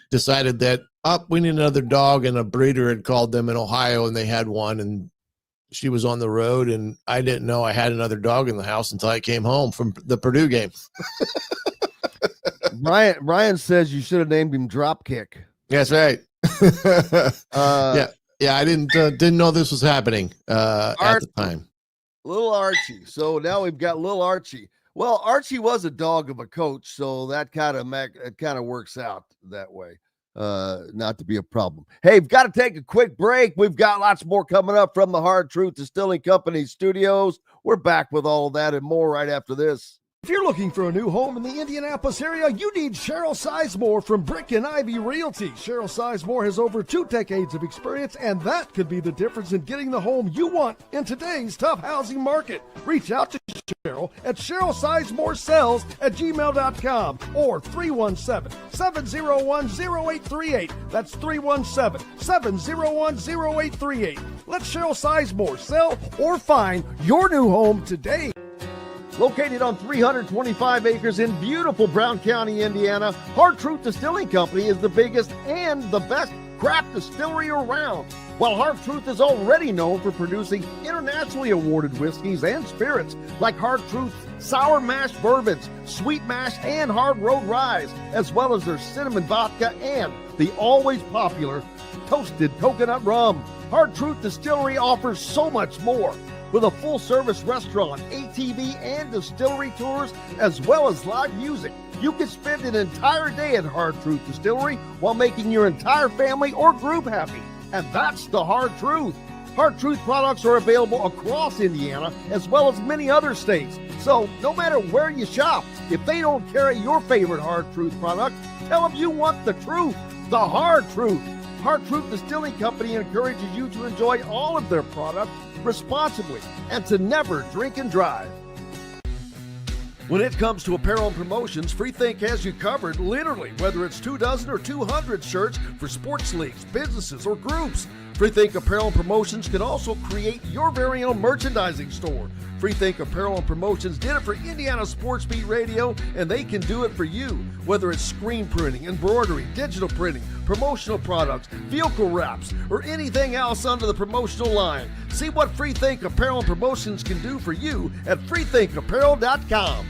decided that, we need another dog, and a breeder had called them in Ohio, and they had one, and she was on the road, and I didn't know I had another dog in the house until I came home from the Purdue game. Ryan says you should have named him Dropkick. That's right. Yeah. I didn't know this was happening at the time. Little Archie. So now we've got Little Archie. Well, Archie was a dog of a coach, so that kind of works out that way. Not to be a problem. Hey, we've got to take a quick break. We've got lots more coming up from the Hard Truth Distilling Company studios. We're back with all of that and more right after this. If you're looking for a new home in the Indianapolis area, you need Cheryl Sizemore from Brick and Ivy Realty. Cheryl Sizemore has over 2 decades of experience, and that could be the difference in getting the home you want in today's tough housing market. Reach out to Cheryl at CherylSizemore@gmail.com or 317-701-0838. That's 317-701-0838. Let Cheryl Sizemore sell or find your new home today. Located on 325 acres in beautiful Brown County, Indiana, Hard Truth Distilling Company is the biggest and the best craft distillery around. While Hard Truth is already known for producing internationally awarded whiskeys and spirits like Hard Truth Sour Mash Bourbons, Sweet Mash, and Hard Road Ryes, as well as their cinnamon vodka and the always popular Toasted Coconut Rum. Hard Truth Distillery offers so much more. With a full-service restaurant, ATV, and distillery tours, as well as live music, you can spend an entire day at Hard Truth Distillery while making your entire family or group happy. And that's the Hard Truth. Hard Truth products are available across Indiana, as well as many other states. So, no matter where you shop, if they don't carry your favorite Hard Truth product, tell them you want the truth, the Hard Truth. Hard Truth Distilling Company encourages you to enjoy all of their products responsibly and to never drink and drive. When it comes to apparel and promotions, Freethink has you covered, literally, whether it's 24 or 200 shirts for sports leagues, businesses, or groups. Freethink Apparel and Promotions can also create your very own merchandising store. Freethink Apparel and Promotions did it for Indiana Sports Beat Radio, and they can do it for you. Whether it's screen printing, embroidery, digital printing, promotional products, vehicle wraps, or anything else under the promotional line. See what Freethink Apparel and Promotions can do for you at freethinkapparel.com.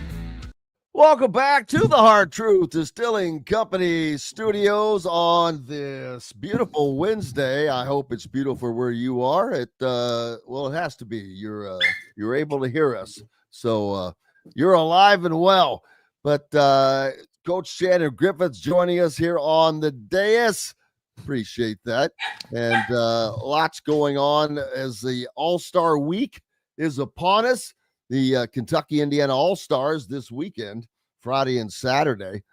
Welcome back to the Hard Truth Distilling Company studios on this beautiful Wednesday. I hope it's beautiful where you are. It has to be. You're able to hear us, so you're alive and well. But Coach Shannon Griffith's joining us here on the dais. Appreciate that, and lots going on as the All-Star Week is upon us. The Kentucky-Indiana All-Stars this weekend, Friday and Saturday,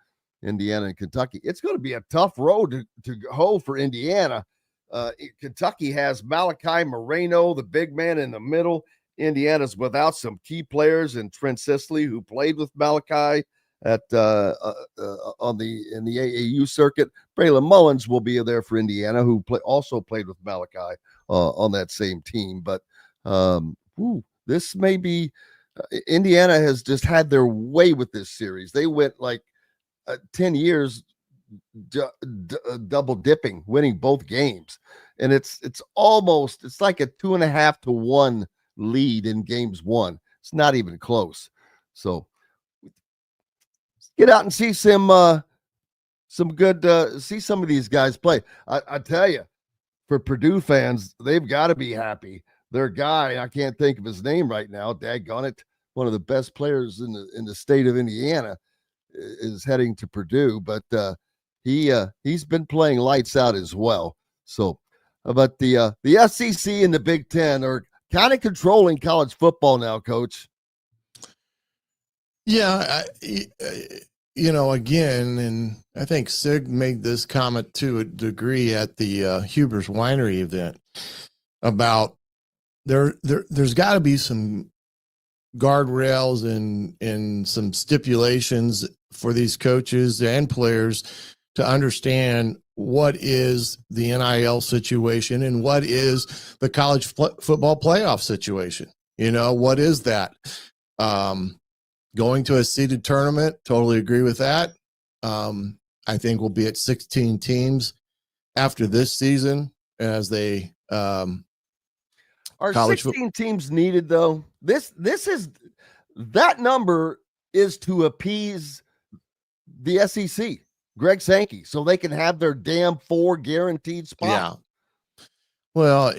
Indiana and Kentucky. It's going to be a tough road to hoe for Indiana. Kentucky has Malachi Moreno, the big man in the middle. Indiana's without some key players, and Trent Sisley, who played with Malachi in the AAU circuit. Braylon Mullins will be there for Indiana, who also played with Malachi on that same team. But this may be Indiana has just had their way with this series. They went like 10 years double dipping, winning both games. And it's like a 2.5-1 lead in games one. It's not even close. So get out and see some good, see some of these guys play. I tell you, for Purdue fans, they've got to be happy their guy, I can't think of his name right now, daggone it, one of the best players in the state of Indiana, is heading to Purdue, but he's been playing lights out as well. So, but the SEC and the Big Ten are kind of controlling college football now, Coach. Yeah, again, and I think Sig made this comment to a degree at the Huber's Winery event about there's got to be some guardrails and some stipulations for these coaches and players to understand what is the NIL situation and what is the college football playoff situation. What is that? Going to a seeded tournament, totally agree with that. I think we'll be at 16 teams after this season as they are 16 teams needed, though. This is that number is to appease the SEC, Greg Sankey, so they can have their damn 4 guaranteed spots. Yeah. Well,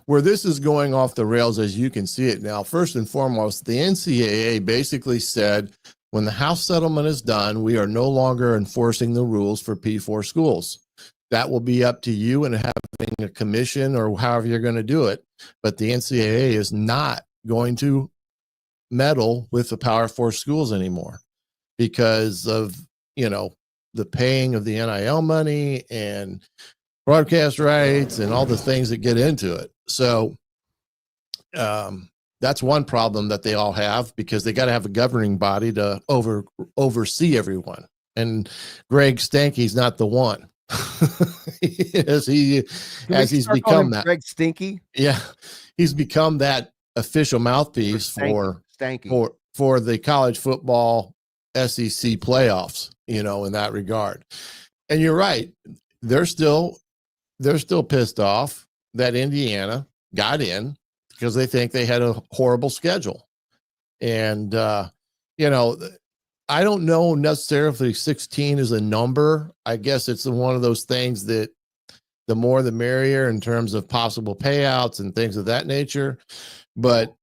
where this is going off the rails, as you can see it now, first and foremost, the NCAA basically said, when the House settlement is done, we are no longer enforcing the rules for P4 schools. That will be up to you and having a commission or however you're going to do it. But the NCAA is not going to meddle with the Power 4 schools anymore because of, the paying of the NIL money and broadcast rights and all the things that get into it. So that's one problem that they all have, because they got to have a governing body to oversee everyone. And Greg Stanky's not the one. as he's become that Greg Stinky. Yeah, he's become that official mouthpiece for the college football SEC playoffs, in that regard. And you're right, they're still pissed off that Indiana got in because they think they had a horrible schedule. And I don't know necessarily if 16 is a number. I guess it's one of those things that the more the merrier in terms of possible payouts and things of that nature. But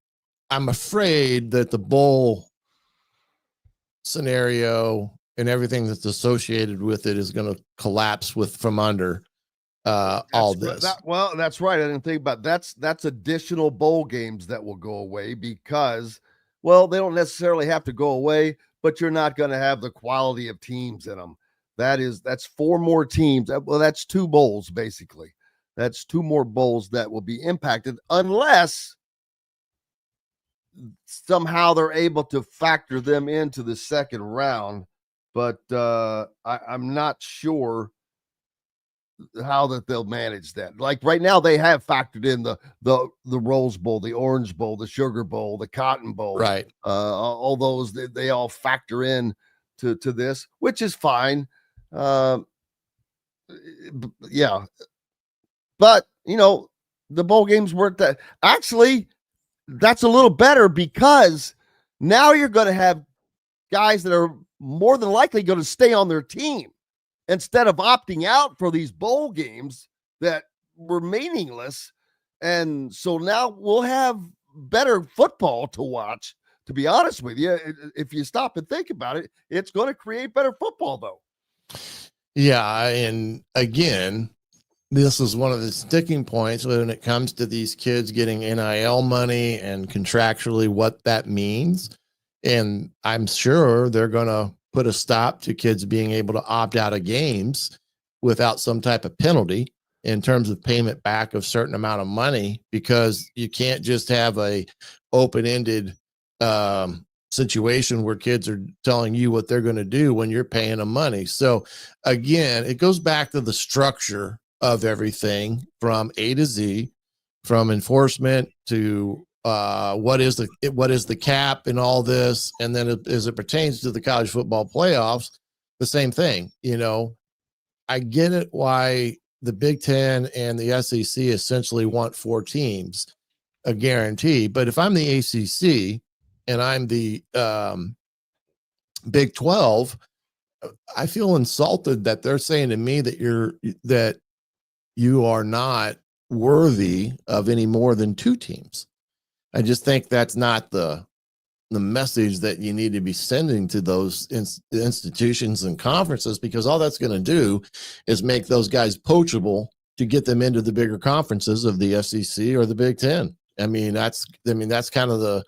I'm afraid that the bowl scenario and everything that's associated with it is going to collapse from under all this. That's right. I didn't think about that's additional bowl games that will go away because, they don't necessarily have to go away, but you're not going to have the quality of teams in them. That's 4 more teams. Well, that's 2 bowls, basically. That's 2 more bowls that will be impacted unless somehow they're able to factor them into the second round. But I'm not sure how that they'll manage that. Like right now, they have factored in the Rose Bowl, the Orange Bowl, the Sugar Bowl, the Cotton Bowl, right? All those they all factor in to this, which is fine. Yeah, but the bowl games weren't that. Actually, that's a little better because now you're going to have guys that are more than likely going to stay on their team, instead of opting out for these bowl games that were meaningless. And so now we'll have better football to watch, to be honest with you. If you stop and think about it, it's going to create better football, though. Yeah. And again, this is one of the sticking points when it comes to these kids getting NIL money and contractually what that means. And I'm sure they're going to put a stop to kids being able to opt out of games without some type of penalty in terms of payment back of certain amount of money, because you can't just have a open-ended situation where kids are telling you what they're going to do when you're paying them money. So again, it goes back to the structure of everything from A to Z, from enforcement to what is the cap and all this, and then as it pertains to the college football playoffs, the same thing. I get it why the Big Ten and the SEC essentially want 4 teams, a guarantee. But if I'm the ACC and I'm the Big 12, I feel insulted that they're saying to me that you are not worthy of any more than 2 teams. I just think that's not the message that you need to be sending to those institutions and conferences, because all that's going to do is make those guys poachable to get them into the bigger conferences of the SEC or the Big Ten. I mean, that's kind of the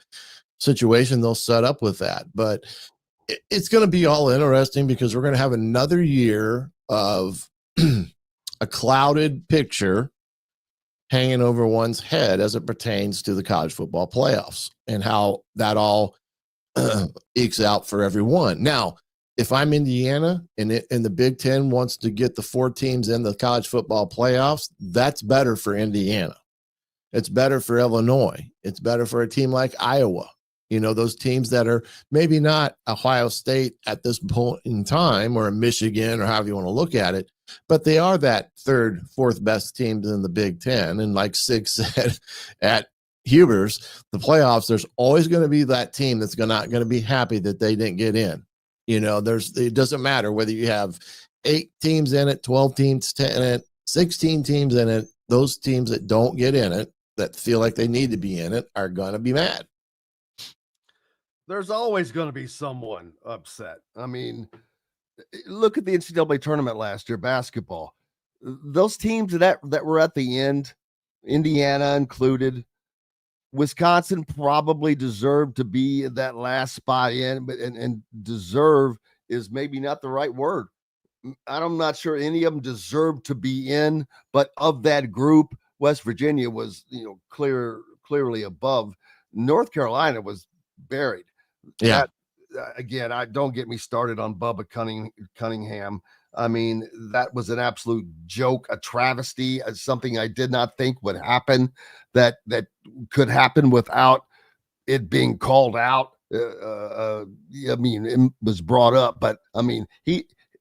situation they'll set up with that. But it's going to be all interesting, because we're going to have another year of a clouded picture hanging over one's head as it pertains to the college football playoffs and how that all ekes out for everyone. Now, if I'm Indiana and the Big Ten wants to get the 4 teams in the college football playoffs, that's better for Indiana. It's better for Illinois. It's better for a team like Iowa. You know, those teams that are maybe not Ohio State at this point in time, or Michigan, or however you want to look at it, but they are that 3rd, 4th best teams in the Big Ten. And like Sig said at Huber's, the playoffs, there's always going to be that team that's not going to be happy that they didn't get in. You know, it doesn't matter whether you have 8 teams in it, 12 teams in it, 16 teams in it. Those teams that don't get in it, that feel like they need to be in it, are going to be mad. There's always going to be someone upset. I mean, look at the NCAA tournament last year, basketball. Those teams that were at the end, Indiana included, Wisconsin probably deserved to be in that last spot in, but and deserve is maybe not the right word. I'm not sure any of them deserved to be in, but of that group, West Virginia was, clearly above. North Carolina was buried. Yeah. Again, I don't get me started on Bubba Cunningham. I mean, that was an absolute joke, a travesty, something I did not think would happen, that could happen without it being called out. I mean, it was brought up, but I mean,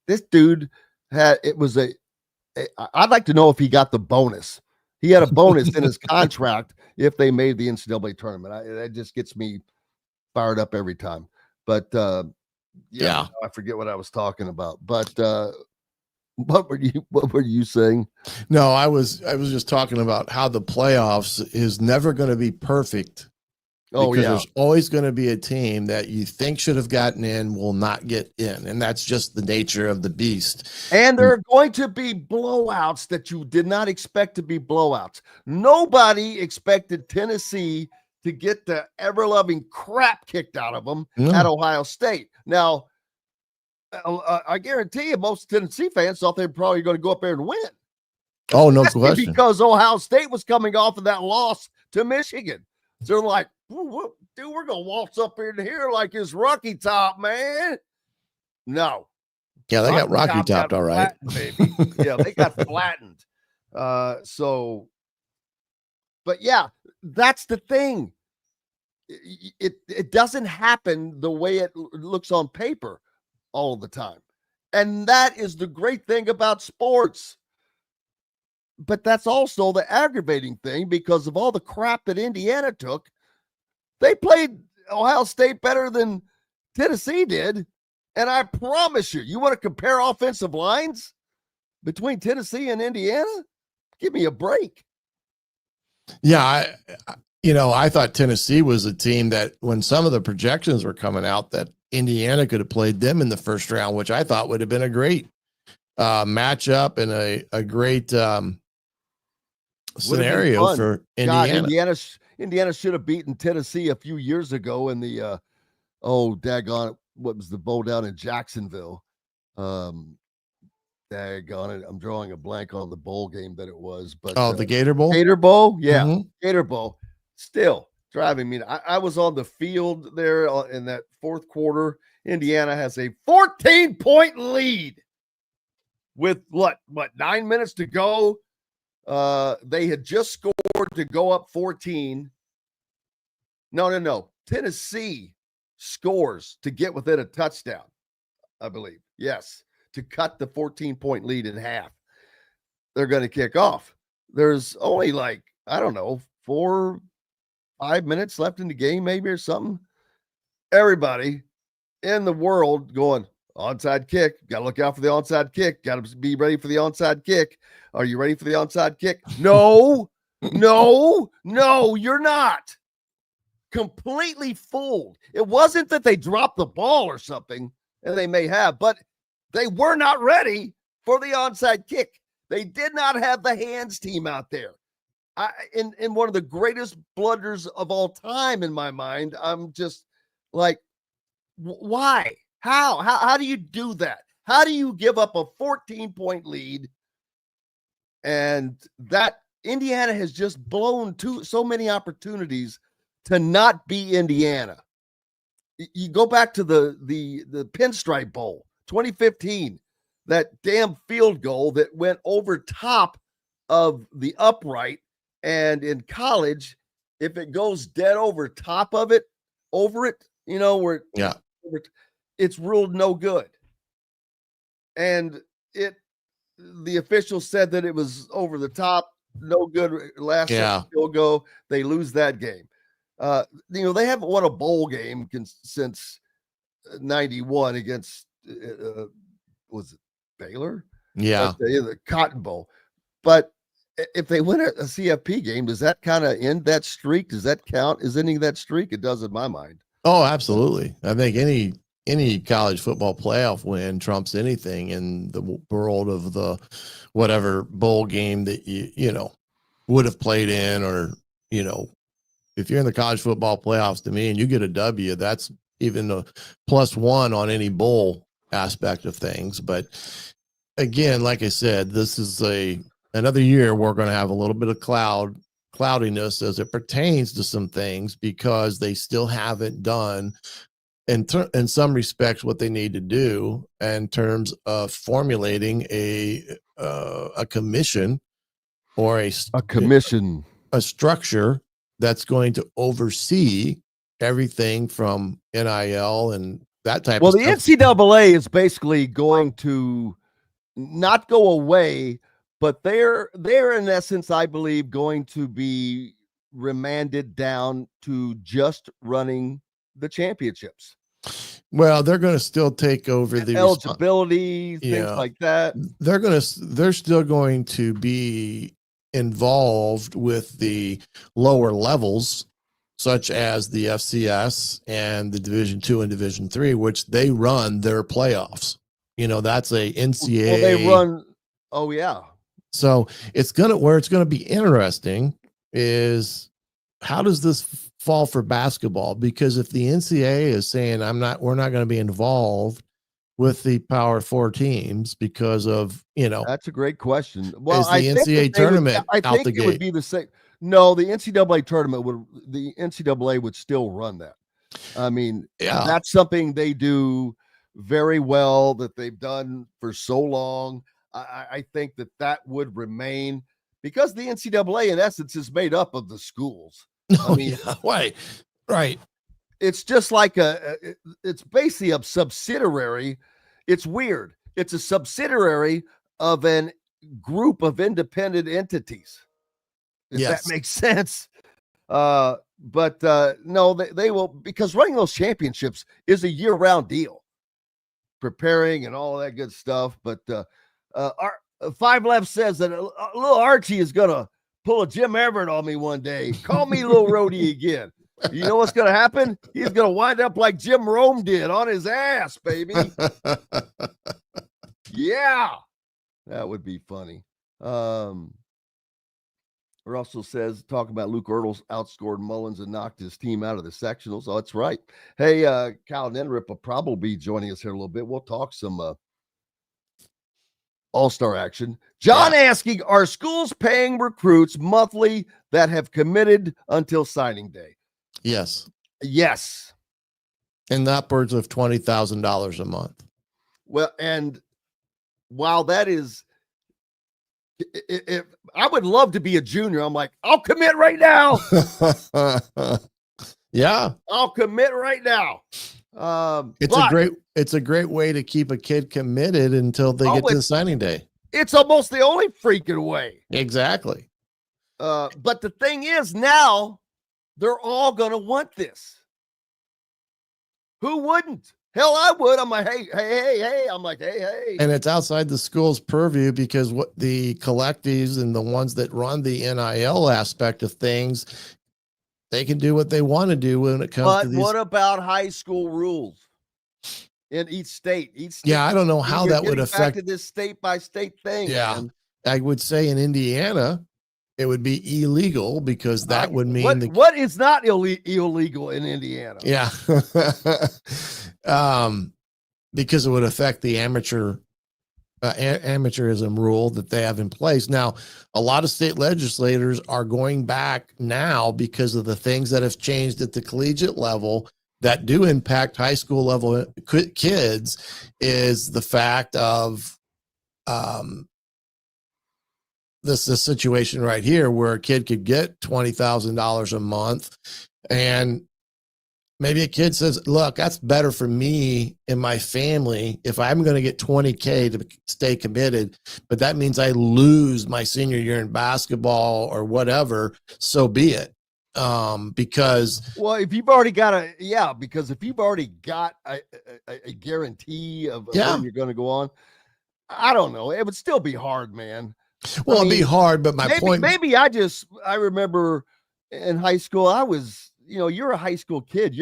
this dude I'd like to know if he got the bonus. He had a bonus in his contract if they made the NCAA tournament. That just gets me fired up every time. But yeah, I forget what I was talking about. But what were you saying? No, I was just talking about how the playoffs is never going to be perfect. There's always going to be a team that you think should have gotten in will not get in, and that's just the nature of the beast. And there are going to be blowouts that you did not expect to be blowouts. Nobody expected Tennessee to get the ever-loving crap kicked out of them at Ohio State. Now, I guarantee you most Tennessee fans thought they were probably going to go up there and win. Oh, no question. Because Ohio State was coming off of that loss to Michigan. So they're like, dude, we're going to waltz up in here like it's Rocky Top, man. No. Yeah, they got Rocky Topped, all right. Baby. Yeah, they got flattened. But yeah, that's the thing. It doesn't happen the way it looks on paper all the time. And that is the great thing about sports. But that's also the aggravating thing, because of all the crap that Indiana took. They played Ohio State better than Tennessee did. And I promise you want to compare offensive lines between Tennessee and Indiana? Give me a break. Yeah, I thought Tennessee was a team that, when some of the projections were coming out, that Indiana could have played them in the first round, which I thought would have been a great matchup and a great scenario for Indiana. God, Indiana should have beaten Tennessee a few years ago in the daggone it, what was the bowl down in Jacksonville? Daggone it, I'm drawing a blank on the bowl game that it was. But the Gator Bowl? Gator Bowl, yeah. Mm-hmm. Gator Bowl. Still driving me. I was on the field there in that fourth quarter. Indiana has a 14-point lead with what 9 minutes to go. They had just scored to go up 14. No. Tennessee scores to get within a touchdown, I believe. Yes, to cut the 14-point lead in half. They're going to kick off. There's only 4-5 minutes left in the game, maybe, or something. Everybody in the world going, onside kick. Got to look out for the onside kick. Got to be ready for the onside kick. Are you ready for the onside kick? No, no, you're not. Completely fooled. It wasn't that they dropped the ball or something, and they may have, but they were not ready for the onside kick. They did not have the hands team out there. In one of the greatest blunders of all time in my mind, I'm just like, why? How do you do that? How do you give up a 14-point lead? And that Indiana has just blown so many opportunities to not be Indiana. You go back to the Pinstripe Bowl, 2015, that damn field goal that went over top of the upright. And in college, if it goes dead over top of it, over it, where it's ruled no good. And the official said that it was over the top, no good. Last field goal, they lose that game. They haven't won a bowl game since 91 against was it Baylor? Yeah, the Cotton Bowl. But if they win a CFP game, does that kind of end that streak? Does that count as ending that streak? It does in my mind. Oh, absolutely. I think any college football playoff win trumps anything in the world of the whatever bowl game that you would have played in, or if you're in the college football playoffs, to me, and you get a W, that's even a +1 on any bowl aspect of things. But again, like I said, this is another year we're going to have a little bit of cloudiness as it pertains to some things, because they still haven't done in some respects what they need to do in terms of formulating a commission or a structure that's going to oversee everything from NIL and that type of stuff. Well, the NCAA is basically going to not go away, but they're in essence, I believe, going to be remanded down to just running the championships. Well, they're going to still take over the eligibility, things like that. They're still going to be involved with the lower levels, such as the FCS and the Division II and Division III, which they run their playoffs. That's a NCAA. Well, they run. Oh yeah. So where it's going to be interesting is, how does this fall for basketball? Because if the NCAA is saying we're not going to be involved with the Power 4 teams because of that's a great question. Well, is the NCAA tournament I think the it would be the same. No, the NCAA tournament the NCAA would still run that. I mean, that's something they do very well, that they've done for so long. I think that would remain, because the NCAA in essence is made up of the schools. Right. It's just like it's basically a subsidiary. It's weird. It's a subsidiary of a group of independent entities. If that makes sense. But no, they will, because running those championships is a year-round deal, preparing and all that good stuff. But our 5 Left says that little Archie is gonna pull a Jim Everett on me one day. Call me Little Rhodey again. You know what's going to happen? He's going to wind up like Jim Rome did, on his ass, baby. Yeah. That would be funny. Russell says, talking about Luke Ertles outscored Mullins and knocked his team out of the sectionals. Oh, that's right. Hey, Cal Neddenriep will probably be joining us here a little bit. We'll talk some all-star action. John asking, are schools paying recruits monthly that have committed until signing day? Yes. And upwards of $20,000 a month. Well, and while that is, if I would love to be a junior, I'm like, I'll commit right now. Yeah, I'll commit right now. It's a great way to keep a kid committed until they get to signing day. It's almost the only freaking way. Exactly. But the thing is, now they're all going to want this. Who wouldn't? Hell, I would. I'm like, hey. I'm like, hey. And it's outside the school's purview because what the collectives and the ones that run the NIL aspect of things, they can do what they want to do when it comes to these. But what about high school rules in each state? Yeah, I don't know how that would affect this state by state thing. Yeah, man. I would say in Indiana, it would be illegal because that would mean what is not illegal in Indiana? Yeah. Because it would affect the amateurism rule that they have in place. Now, a lot of state legislators are going back now because of the things that have changed at the collegiate level that do impact high school level kids, is the fact of this situation right here where a kid could get $20,000 a month, and maybe a kid says, look, that's better for me and my family if I'm going to get $20K to stay committed, but that means I lose my senior year in basketball or whatever, so be it. Because if you've already got a guarantee of when you're going to go on, I don't know. It would still be hard, man. Well, it'd be hard, but maybe I remember in high school, I was, you're a high school kid.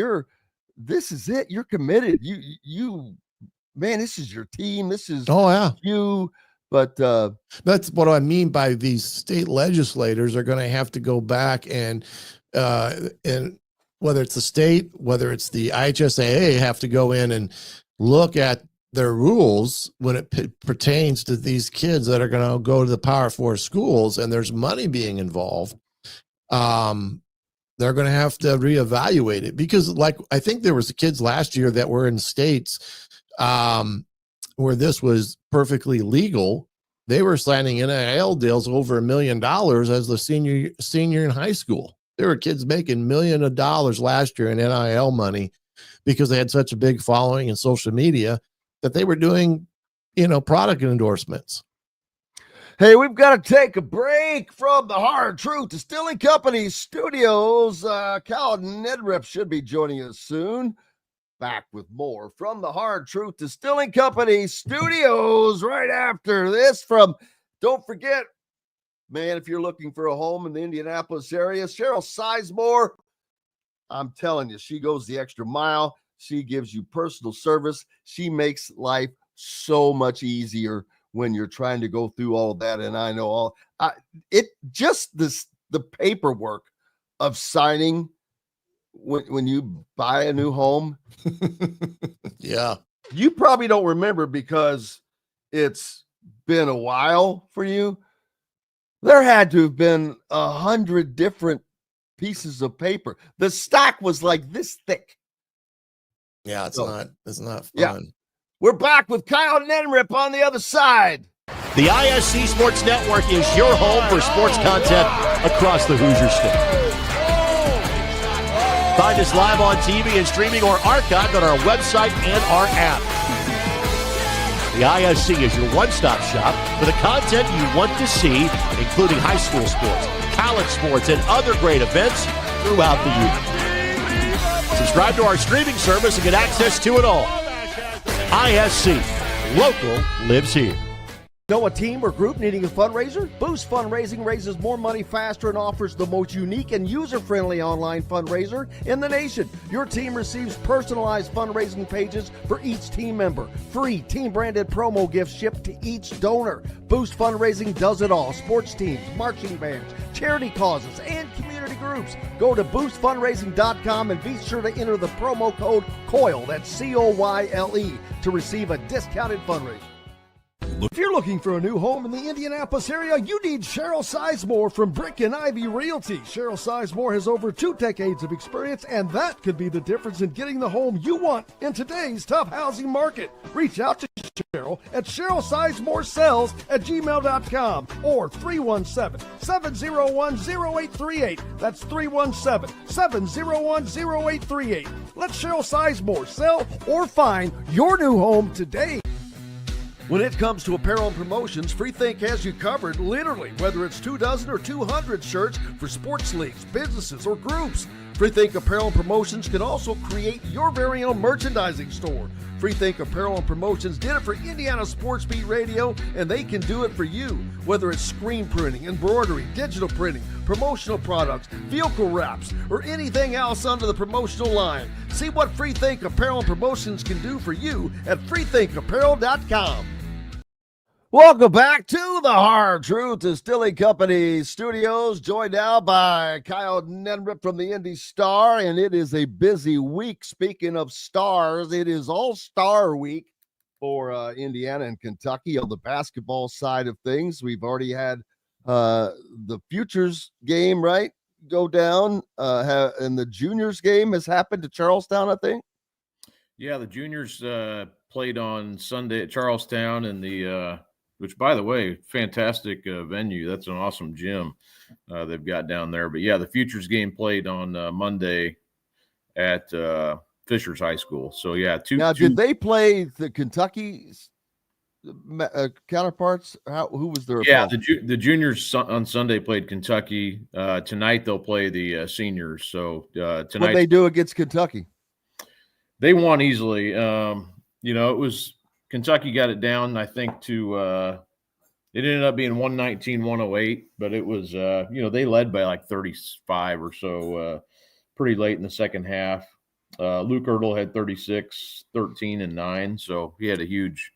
This is it. You're committed. You, man, this is your team. This is you. But that's what I mean by these state legislators are going to have to go back and whether it's the state, whether it's the IHSAA, have to go in and look at their rules when it pertains to these kids that are going to go to the Power 4 schools, and there's money being involved. They're going to have to reevaluate it because, like, I think there was the kids last year that were in states where this was perfectly legal. They were signing NIL deals over $1 million as the senior in high school. There were kids making $1 million last year in NIL money because they had such a big following in social media that they were doing, product endorsements. Hey, we've got to take a break from the Hard Truth Distilling Company studios. Cal Neddenriep should be joining us soon. Back with more from the Hard Truth Distilling Company studios right after this. Don't forget, man, if you're looking for a home in the Indianapolis area, Cheryl Sizemore, I'm telling you, she goes the extra mile. She gives you personal service. She makes life so much easier when you're trying to go through all of that. And I know the paperwork of signing when you buy a new home. Yeah. You probably don't remember because it's been a while for you. There had to have been 100 different pieces of paper. The stack was like this thick. Yeah, it's not fun. Yeah. We're back with Kyle Neddenriep on the other side. The ISC Sports Network is your home for sports content across the Hoosier State. Find us live on TV and streaming or archived on our website and our app. The ISC is your one-stop shop for the content you want to see, including high school sports, college sports, and other great events throughout the year. Subscribe to our streaming service and get access to it all. ISC. Local lives here. Know a team or group needing a fundraiser? Boost Fundraising raises more money faster and offers the most unique and user-friendly online fundraiser in the nation. Your team receives personalized fundraising pages for each team member. Free team-branded promo gifts shipped to each donor. Boost Fundraising does it all. Sports teams, marching bands, charity causes, and community groups. Go to boostfundraising.com and be sure to enter the promo code COYLE, that's COYLE, to receive a discounted fundraiser. If you're looking for a new home in the Indianapolis area, you need Cheryl Sizemore from Brick and Ivy Realty. Cheryl Sizemore has over 2 decades of experience, and that could be the difference in getting the home you want in today's tough housing market. Reach out to Cheryl at CherylSizemore@gmail.com or 317-701-0838. That's 317-701-0838. Let Cheryl Sizemore sell or find your new home today. When it comes to apparel and promotions, Freethink has you covered, literally, whether it's 24 or 200 shirts for sports leagues, businesses, or groups. Freethink Apparel and Promotions can also create your very own merchandising store. Freethink Apparel and Promotions did it for Indiana Sports Beat Radio, and they can do it for you. Whether it's screen printing, embroidery, digital printing, promotional products, vehicle wraps, or anything else under the promotional line. See what Freethink Apparel and Promotions can do for you at freethinkapparel.com. Welcome back to the Hard Truth Distilling Company studios, joined now by Kyle Neddenriep from the Indy Star, and it is a busy week. Speaking of stars, it is All-Star Week for Indiana and Kentucky on the basketball side of things. We've already had the Futures game, right, go down, and the Juniors game has happened to Charlestown, I think. Yeah, the Juniors played on Sunday at Charlestown, and which, by the way, fantastic venue. That's an awesome gym they've got down there. But, yeah, the Futures game played on Monday at Fishers High School. So, yeah. Did they play the Kentucky counterparts? Who was their opponent? The Juniors on Sunday played Kentucky. Tonight they'll play the Seniors. So, tonight. What they do against Kentucky? They won easily. It was – Kentucky got it down, I think, to it ended up being 119-108, but it was, they led by like 35 or so pretty late in the second half. Luke Ertl had 36, 13, and 9, so he had a huge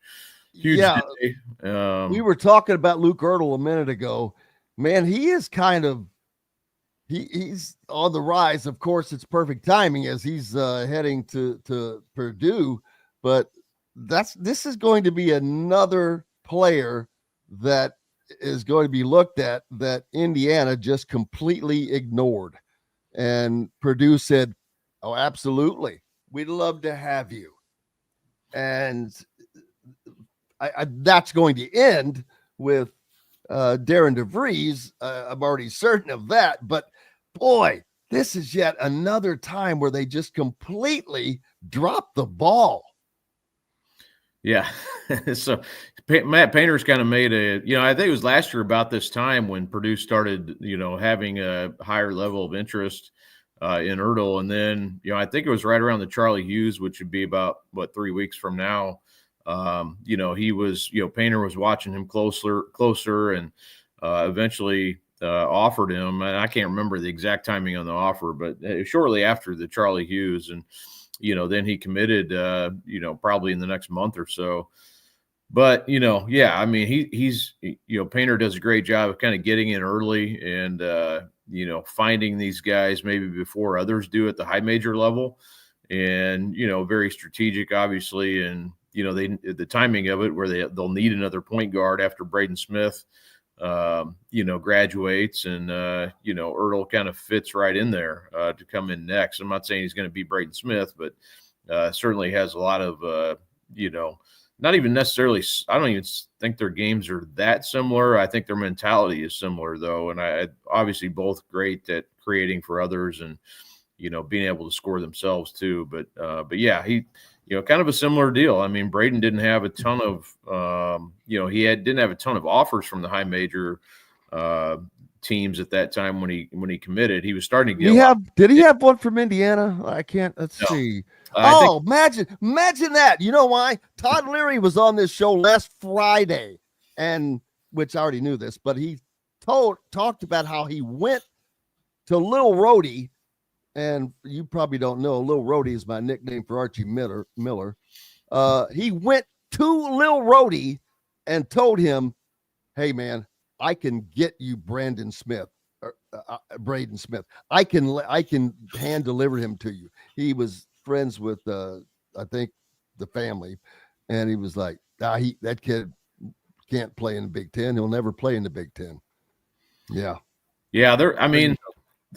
day. We were talking about Luke Ertl a minute ago. Man, he is kind of he's on the rise. Of course, it's perfect timing as he's heading to Purdue, but this is going to be another player that is going to be looked at that Indiana just completely ignored. And Purdue said, oh, absolutely. We'd love to have you. And that's going to end with Darren DeVries. I'm already certain of that. But, boy, this is yet another time where they just completely dropped the ball. Yeah. So Matt Painter's kind of made I think it was last year about this time when Purdue started, having a higher level of interest in Ertl. And then, I think it was right around the Charlie Hughes, which would be about 3 weeks from now. He was, Painter was watching him closer and eventually offered him. And I can't remember the exact timing on the offer, but shortly after the Charlie Hughes, and then he committed, probably in the next month or so. But, he's Painter does a great job of kind of getting in early and, finding these guys maybe before others do at the high major level, and, very strategic, obviously. And, the timing of it where they'll need another point guard after Braden Smith, graduates, and, Ertl kind of fits right in there to come in next. I'm not saying he's going to be Braden Smith, but certainly has a lot of, not even necessarily, I don't even think their games are that similar. I think their mentality is similar, though. And I obviously both great at creating for others and, being able to score themselves too. But yeah, he, kind of a similar deal. I mean, Braden didn't have a ton of, didn't have a ton of offers from the high major teams at that time when he committed. He was starting to get. Did he have one from Indiana? I can't. Let's see. Imagine that. You know why? Todd Leary was on this show last Friday, and which I already knew this, but he talked about how he went to Lil Rhodey, and you probably don't know, Lil Rhodey is my nickname for Archie Miller. He went to Lil Rhodey and told him, "Hey man, I can get you Braden Smith. I can hand deliver him to you." He was friends with I think the family, and he was like, that kid can't play in the Big Ten. He'll never play in the Big Ten. Yeah.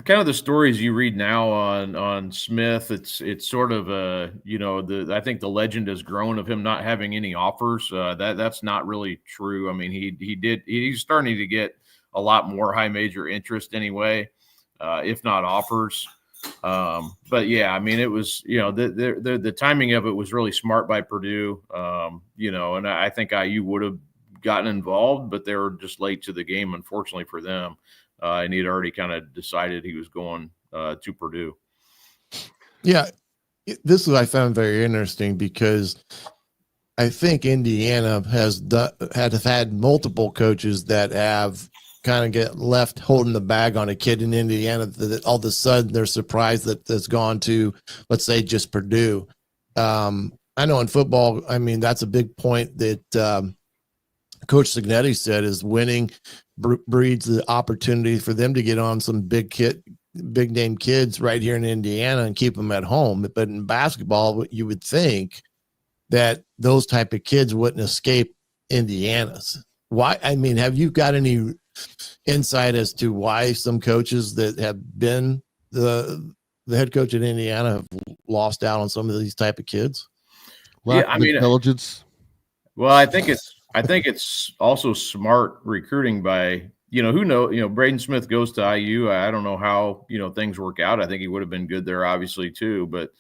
Kind of the stories you read now on Smith, it's sort of I think the legend has grown of him not having any offers. That's not really true. I mean, he's starting to get a lot more high major interest anyway, if not offers. But yeah, I mean, it was, the timing of it was really smart by Purdue, and I think IU would have gotten involved, but they were just late to the game, unfortunately for them. And he'd already kind of decided he was going to Purdue. Yeah, this is what I found very interesting because I think Indiana has had multiple coaches that have kind of get left holding the bag on a kid in Indiana that all of a sudden they're surprised that that's gone to, let's say, just Purdue. I know in football, I mean, that's a big point that Coach Signetti said is winning breeds the opportunity for them to get on some big name kids right here in Indiana and keep them at home. But in basketball, you would think that those type of kids wouldn't escape Indiana's. Why? I mean, have you got any insight as to why some coaches that have been the head coach at Indiana have lost out on some of these type of kids? Lack of intelligence. Well, I think it's also smart recruiting by, who knows, Braden Smith goes to IU. I don't know how, things work out. I think he would have been good there, obviously, too. But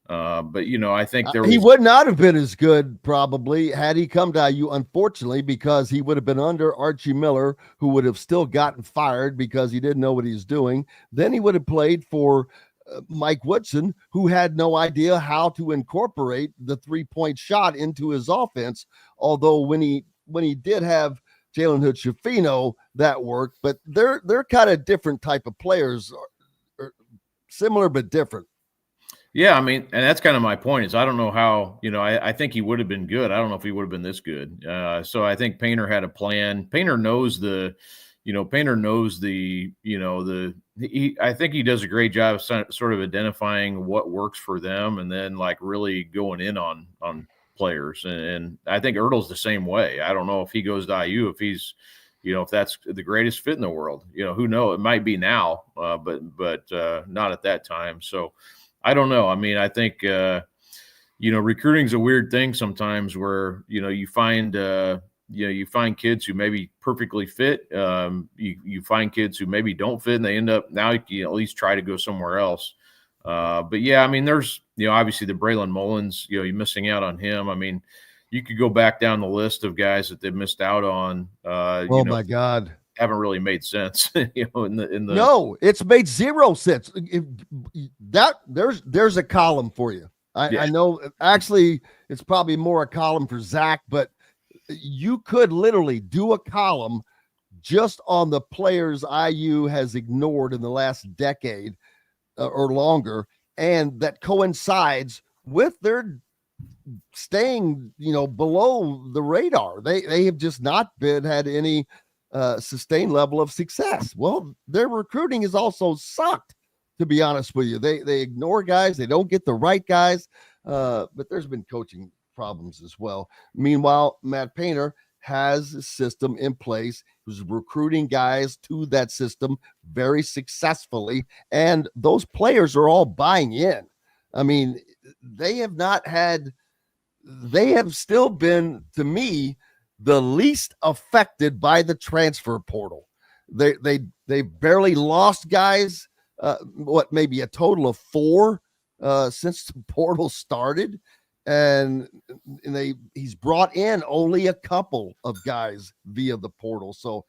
I think he would not have been as good probably had he come to IU, unfortunately, because he would have been under Archie Miller, who would have still gotten fired because he didn't know what he was doing. Then he would have played for Mike Woodson, who had no idea how to incorporate the 3-point shot into his offense. Although when he did have Jalen Hood-Schifino, that worked, but they're kind of different type of players, or similar but different. Yeah, I mean, and that's kind of my point is I don't know how, I think he would have been good. I don't know if he would have been this good. So I think Painter had a plan. Painter knows I think he does a great job of sort of identifying what works for them and then like really going in on players. And I think Ertl's the same way. I don't know if he goes to IU, if he's, if that's the greatest fit in the world, who knows? It might be now, but not at that time. So I don't know. I mean, I think, recruiting is a weird thing sometimes where, you find kids who maybe perfectly fit. You find kids who maybe don't fit and they end up now you at least try to go somewhere else. But yeah, I mean, there's, obviously the Braylon Mullins, you're missing out on him. I mean, you could go back down the list of guys that they've missed out on. My God. Haven't really made sense, No, it's made zero sense. There's a column for you. I know actually it's probably more a column for Zach, but you could literally do a column just on the players IU has ignored in the last decade or longer, and that coincides with their staying, below the radar. They have just not had any sustained level of success. Well, their recruiting is also sucked, to be honest with you. They ignore guys. They don't get the right guys. But there's been coaching problems as well. Meanwhile, Matt Painter has a system in place. Who's recruiting guys to that system very successfully. And those players are all buying in. I mean, they have still been, to me, the least affected by the transfer portal. They barely lost guys, maybe a total of 4 since the portal started, and he's brought in only a couple of guys via the portal. So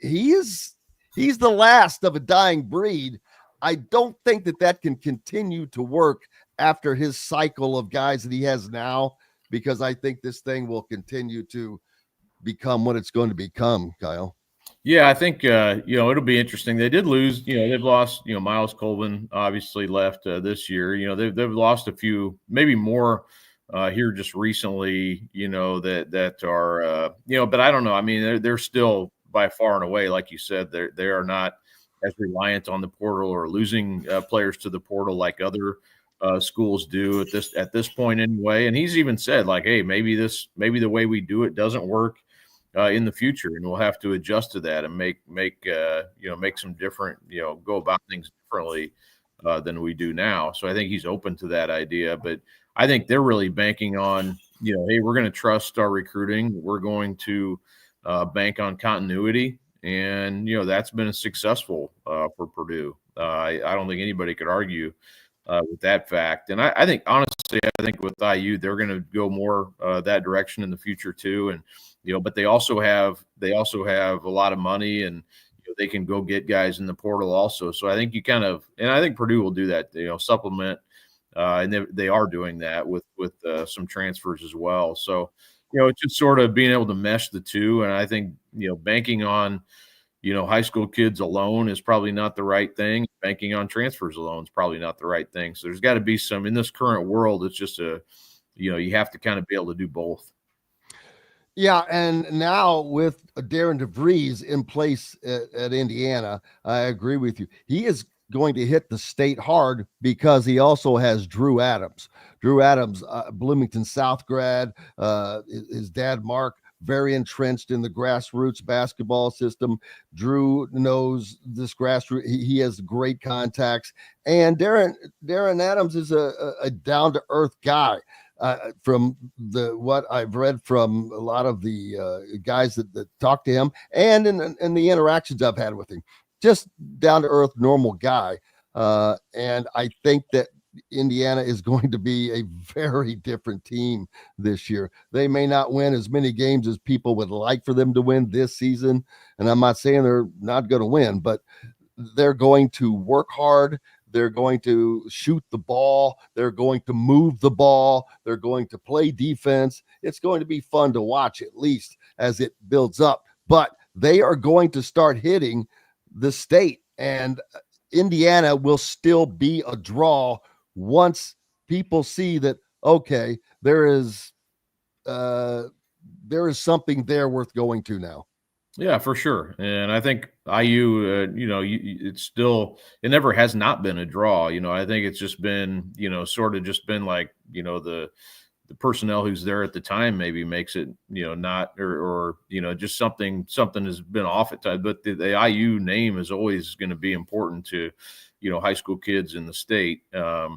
he's the last of a dying breed. I don't think that can continue to work after his cycle of guys that he has now, because I think this thing will continue to become what it's going to become, Kyle. Yeah, I think, it'll be interesting. They did lose, they've lost, Miles Colvin obviously left this year. They've lost a few, maybe more here just recently, that are, but I don't know. I mean, they're still by far and away, like you said, they are not as reliant on the portal or losing players to the portal like other schools do at this point anyway. And he's even said like, hey, maybe the way we do it doesn't work in the future, and we'll have to adjust to that and make some different, go about things differently than we do now. So I think he's open to that idea, but I think they're really banking on, hey, we're going to trust our recruiting. We're going to bank on continuity. And, that's been successful for Purdue. I don't think anybody could argue with that fact. And I think, honestly, with IU, they're going to go more that direction in the future too. And, but they also have a lot of money, and they can go get guys in the portal also. So I think and I think Purdue will do that, supplement and they are doing that with some transfers as well. So, it's just sort of being able to mesh the two. And I think, banking on, high school kids alone is probably not the right thing. Banking on transfers alone is probably not the right thing. So there's got to be some, in this current world, it's just you have to kind of be able to do both. Yeah, and now with Darren DeVries in place at Indiana, I agree with you. He is going to hit the state hard because he also has Drew Adams. Drew Adams, Bloomington South grad, his dad, Mark, very entrenched in the grassroots basketball system. Drew knows this grassroots. He has great contacts. And Darren Adams is a down-to-earth guy. From what I've read from a lot of the guys that talk to him and in the interactions I've had with him, just down to earth, normal guy. And I think that Indiana is going to be a very different team this year. They may not win as many games as people would like for them to win this season. And I'm not saying they're not going to win, but they're going to work hard. They're going to shoot the ball. They're going to move the ball. They're going to play defense. It's going to be fun to watch, at least as it builds up. But they are going to start hitting the state, and Indiana will still be a draw once people see that, okay, there is something there worth going to now. Yeah, for sure. And I think IU, it never has not been a draw. I think it's just been, sort of just been like, the personnel who's there at the time maybe makes it, not, or just something has been off at times. But the IU name is always going to be important to, high school kids in the state. I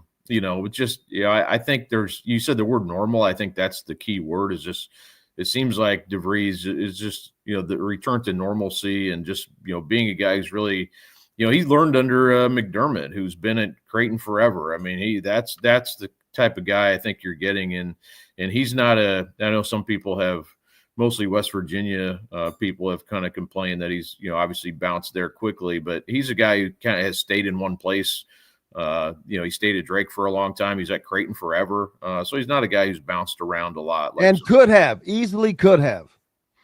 think you said the word normal. I think that's the key word, is just, it seems like DeVries is just, the return to normalcy, and just, being a guy who's really, he's learned under McDermott, who's been at Creighton forever. I mean, that's the type of guy I think you're getting in. And he's not I know some people have, mostly West Virginia people have kind of complained that he's, obviously bounced there quickly, but he's a guy who kind of has stayed in one place. He stayed at Drake for a long time. He's at Creighton forever. So he's not a guy who's bounced around a lot. And easily could have.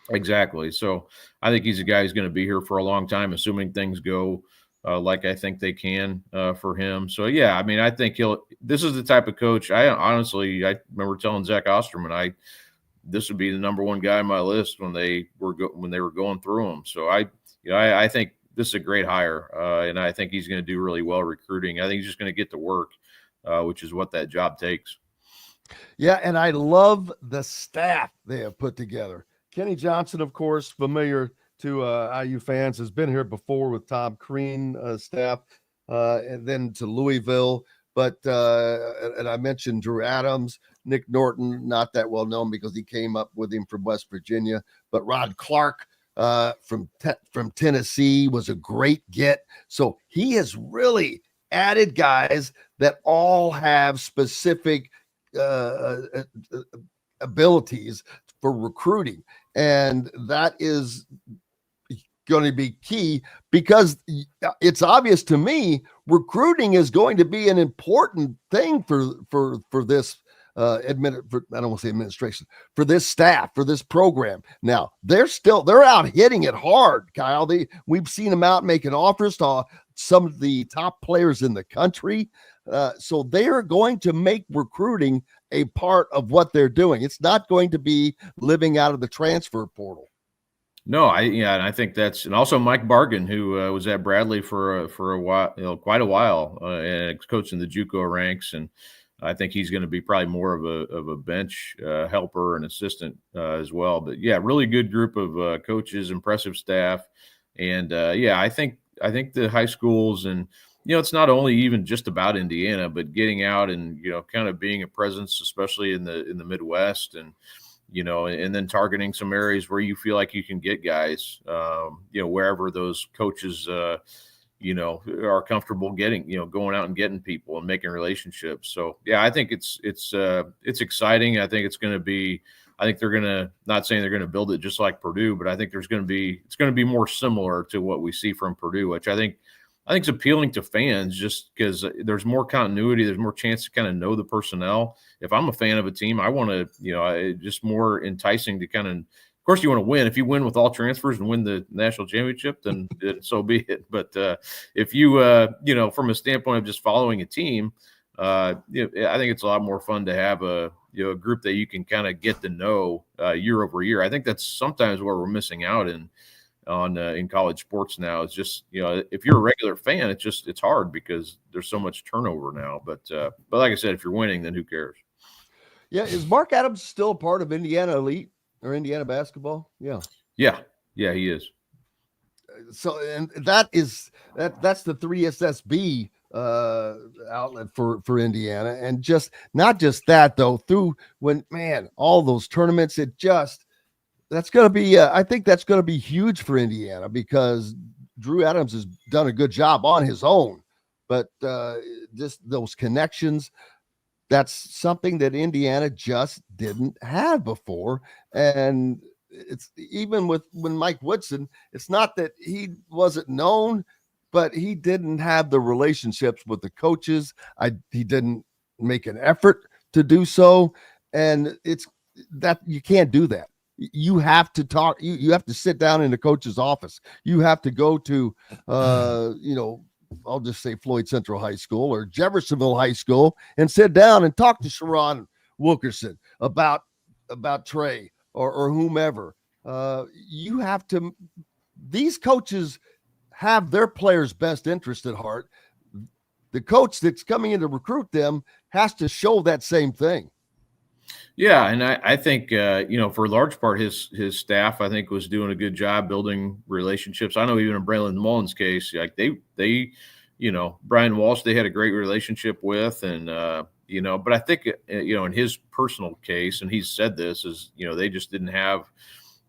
Exactly. So I think he's a guy who's going to be here for a long time, assuming things go like I think they can for him. So, yeah, I mean, I think this is the type of coach. I remember telling Zach Osterman, this would be the number one guy on my list when they were going through him. So I think this is a great hire, and I think he's going to do really well recruiting. I think he's just going to get to work, which is what that job takes. Yeah, and I love the staff they have put together. Kenny Johnson, of course, familiar to IU fans, has been here before with Tom Crean staff, and then to Louisville. But and I mentioned Drew Adams, Nick Norton, not that well known because he came up with him from West Virginia. But Rod Clark from Tennessee was a great get. So he has really added guys that all have specific abilities for recruiting. And that is going to be key, because it's obvious to me recruiting is going to be an important thing for this I don't want to say administration, for this staff, for this program. Now they're out hitting it hard, Kyle. We've seen them out making offers to some of the top players in the country. So they are going to make recruiting a part of what they're doing. It's not going to be living out of the transfer portal. No, and I think that's, and also Mike Bargan, who was at Bradley for a while, quite a while, and coaching the JUCO ranks, and I think he's going to be probably more of a bench helper and assistant as well. But yeah, really good group of coaches, impressive staff, and I think the high schools, and it's not only even just about Indiana, but getting out and kind of being a presence, especially in the Midwest, and and then targeting some areas where you feel like you can get guys, wherever those coaches, are comfortable getting, going out and getting people and making relationships. So, yeah, I think it's exciting. I think it's going to be, I think they're going to, not saying they're going to build it just like Purdue, but I think it's going to be more similar to what we see from Purdue, which I think I think it's appealing to fans just because there's more continuity. There's more chance to kind of know the personnel. If I'm a fan of a team, I want to, just more enticing to kind of course, you want to win. If you win with all transfers and win the national championship, then so be it. But if you, from a standpoint of just following a team, I think it's a lot more fun to have a group that you can kind of get to know year over year. I think that's sometimes where we're missing out in college sports now. It's just if you're a regular fan, it's hard because there's so much turnover now. But like I said, if you're winning, then who cares? Yeah, is Mark Adams still part of Indiana Elite or Indiana basketball? Yeah, he is. So, and that's the 3SSB outlet for Indiana, and just not just that though. Through all those tournaments, that's going to be. I think that's going to be huge for Indiana because Drew Adams has done a good job on his own, but just those connections. That's something that Indiana just didn't have before. And it's even when Mike Woodson, it's not that he wasn't known, but he didn't have the relationships with the coaches. He didn't make an effort to do so. And it's that you can't do that. You have to talk. You have to sit down in the coach's office. You have to go to, I'll just say Floyd Central High School or Jeffersonville High School and sit down and talk to Sharon Wilkerson about Trey or whomever. You have to, these coaches have their players' best interest at heart. The coach that's coming in to recruit them has to show that same thing. Yeah, and I think for a large part, his staff I think was doing a good job building relationships. I know even in Braylon Mullins' case, like they Brian Walsh they had a great relationship with, and but I think in his personal case, and he's said this is they just didn't have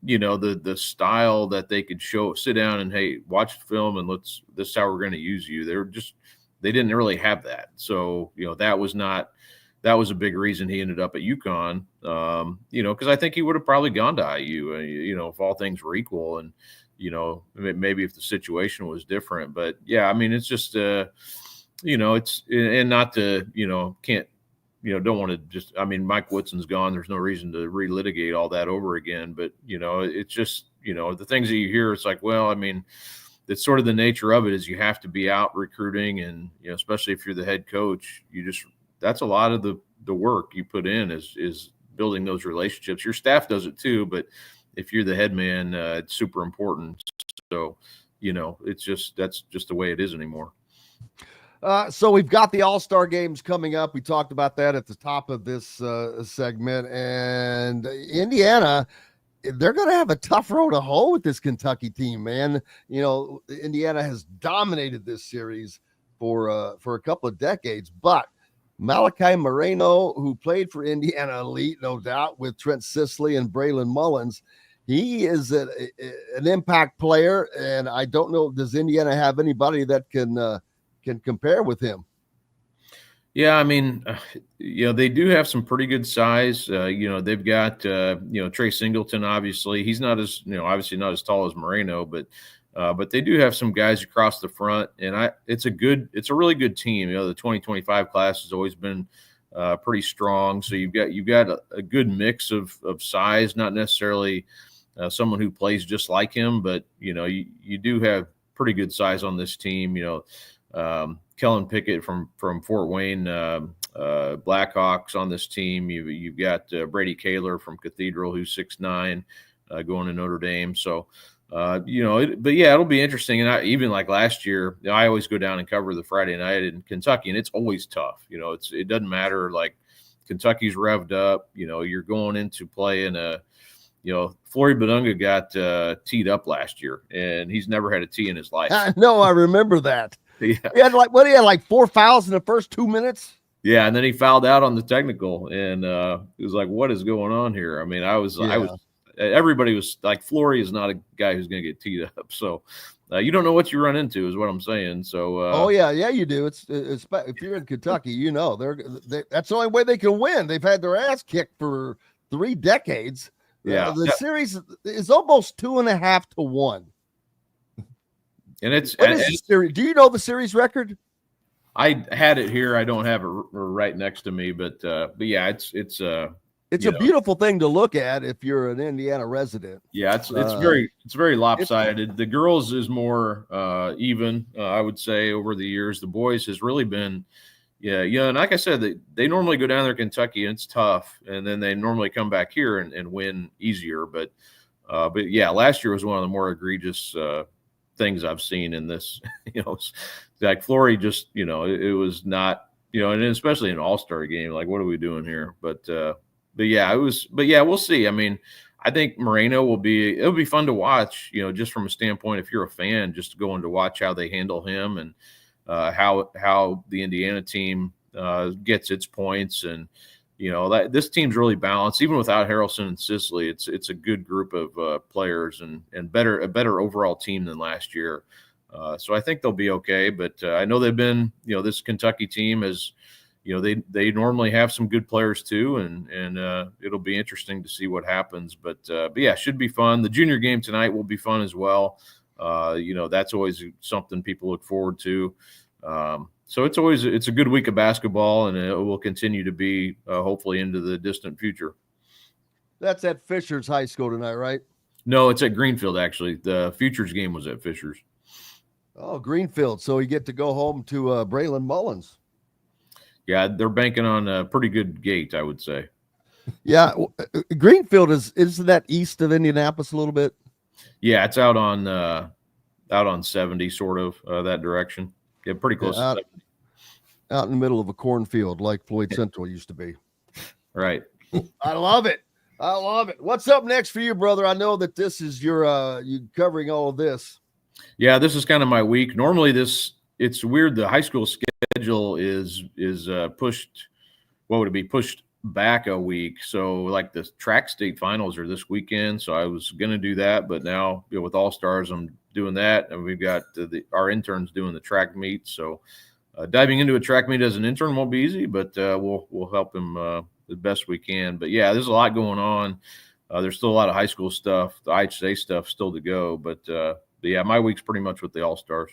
the style that they could sit down and hey watch the film and this is how we're going to use you. They didn't really have that, so that was a big reason he ended up at UConn, because I think he would have probably gone to IU, if all things were equal and, maybe if the situation was different. But, yeah, I mean, it's just, it's – and not to, can't – don't want to just – I mean, Mike Woodson's gone. There's no reason to relitigate all that over again. But, it's just, the things that you hear, it's like, well, I mean, it's sort of the nature of it is you have to be out recruiting and, especially if you're the head coach, that's a lot of the work you put in is building those relationships. Your staff does it too, but if you're the head man, it's super important. So, that's just the way it is anymore. So we've got the All-Star games coming up. We talked about that at the top of this segment, and Indiana, they're going to have a tough road to hoe with this Kentucky team, man. Indiana has dominated this series for a couple of decades, but Malachi Moreno, who played for Indiana Elite, no doubt, with Trent Sisley and Braylon Mullins, he is an impact player, and I don't know, does Indiana have anybody that can compare with him? Yeah, I mean, they do have some pretty good size. They've got, Trey Singleton, obviously. He's not as, obviously not as tall as Moreno, but they do have some guys across the front, and it's a really good team. The 2025 class has always been pretty strong. So you've got a good mix of size, not necessarily someone who plays just like him, but you do have pretty good size on this team. Kellen Pickett from Fort Wayne Blackhawks on this team. You've got Brady Kaler from Cathedral, who's 6'9", going to Notre Dame. So. But yeah, it'll be interesting. And even like last year, I always go down and cover the Friday night in Kentucky, and it's always tough. It doesn't matter. Like Kentucky's revved up. You're going into play in Flory Badunga got teed up last year, and he's never had a tee in his life. I know, I remember that. Yeah. He had like 4 fouls in the first 2 minutes. Yeah, and then he fouled out on the technical, and it was like, what is going on here? I mean, everybody was like, Flory is not a guy who's going to get teed up. So you don't know what you run into is what I'm saying. So, yeah, you do. It's if you're in Kentucky, that's the only way they can win. They've had their ass kicked for 3 decades. Yeah. The series is almost 2.5 to 1. And it's what is the series? Do you know the series record? I had it here. I don't have it right next to me, but yeah, it's a beautiful thing to look at if you're an Indiana resident. Yeah, it's very lopsided. The girls is more even, I would say, over the years. The boys has really been, and like I said, they normally go down there to Kentucky and it's tough, and then they normally come back here and win easier. But yeah, last year was one of the more egregious things I've seen in this. Like Flory just, it was not, and especially an all-star game. Like, what are we doing here? But yeah, we'll see. I mean, I think Moreno it'll be fun to watch, just from a standpoint, if you're a fan, just going to watch how they handle him and how the Indiana team gets its points. And, this team's really balanced, even without Harrelson and Sisley. It's a good group of players and a better overall team than last year. So I think they'll be okay. But I know they've been, this Kentucky team is, they normally have some good players too, and it'll be interesting to see what happens. But yeah, should be fun. The junior game tonight will be fun as well. That's always something people look forward to. So it's a good week of basketball, and it will continue to be hopefully into the distant future. That's at Fishers High School tonight, right? No, it's at Greenfield actually. The Futures game was at Fishers. Oh, Greenfield. So you get to go home to Braylon Mullins. Yeah, they're banking on a pretty good gate, I would say. Yeah, Greenfield isn't that east of Indianapolis a little bit? Yeah, it's out on 70, sort of that direction. Yeah, pretty close. Yeah, out in the middle of a cornfield, like Floyd Central used to be. Right. I love it. What's up next for you, brother? I know that this is your you covering all of this. Yeah, this is kind of my week. Normally, it's weird. The high school schedule is pushed. What would it be? Pushed back a week. So like the track state finals are this weekend. So I was going to do that, but now with All Stars, I'm doing that, and we've got our interns doing the track meet. So diving into a track meet as an intern won't be easy, but we'll help him the best we can. But yeah, there's a lot going on. There's still a lot of high school stuff, the IHSA stuff still to go. But yeah, my week's pretty much with the All Stars.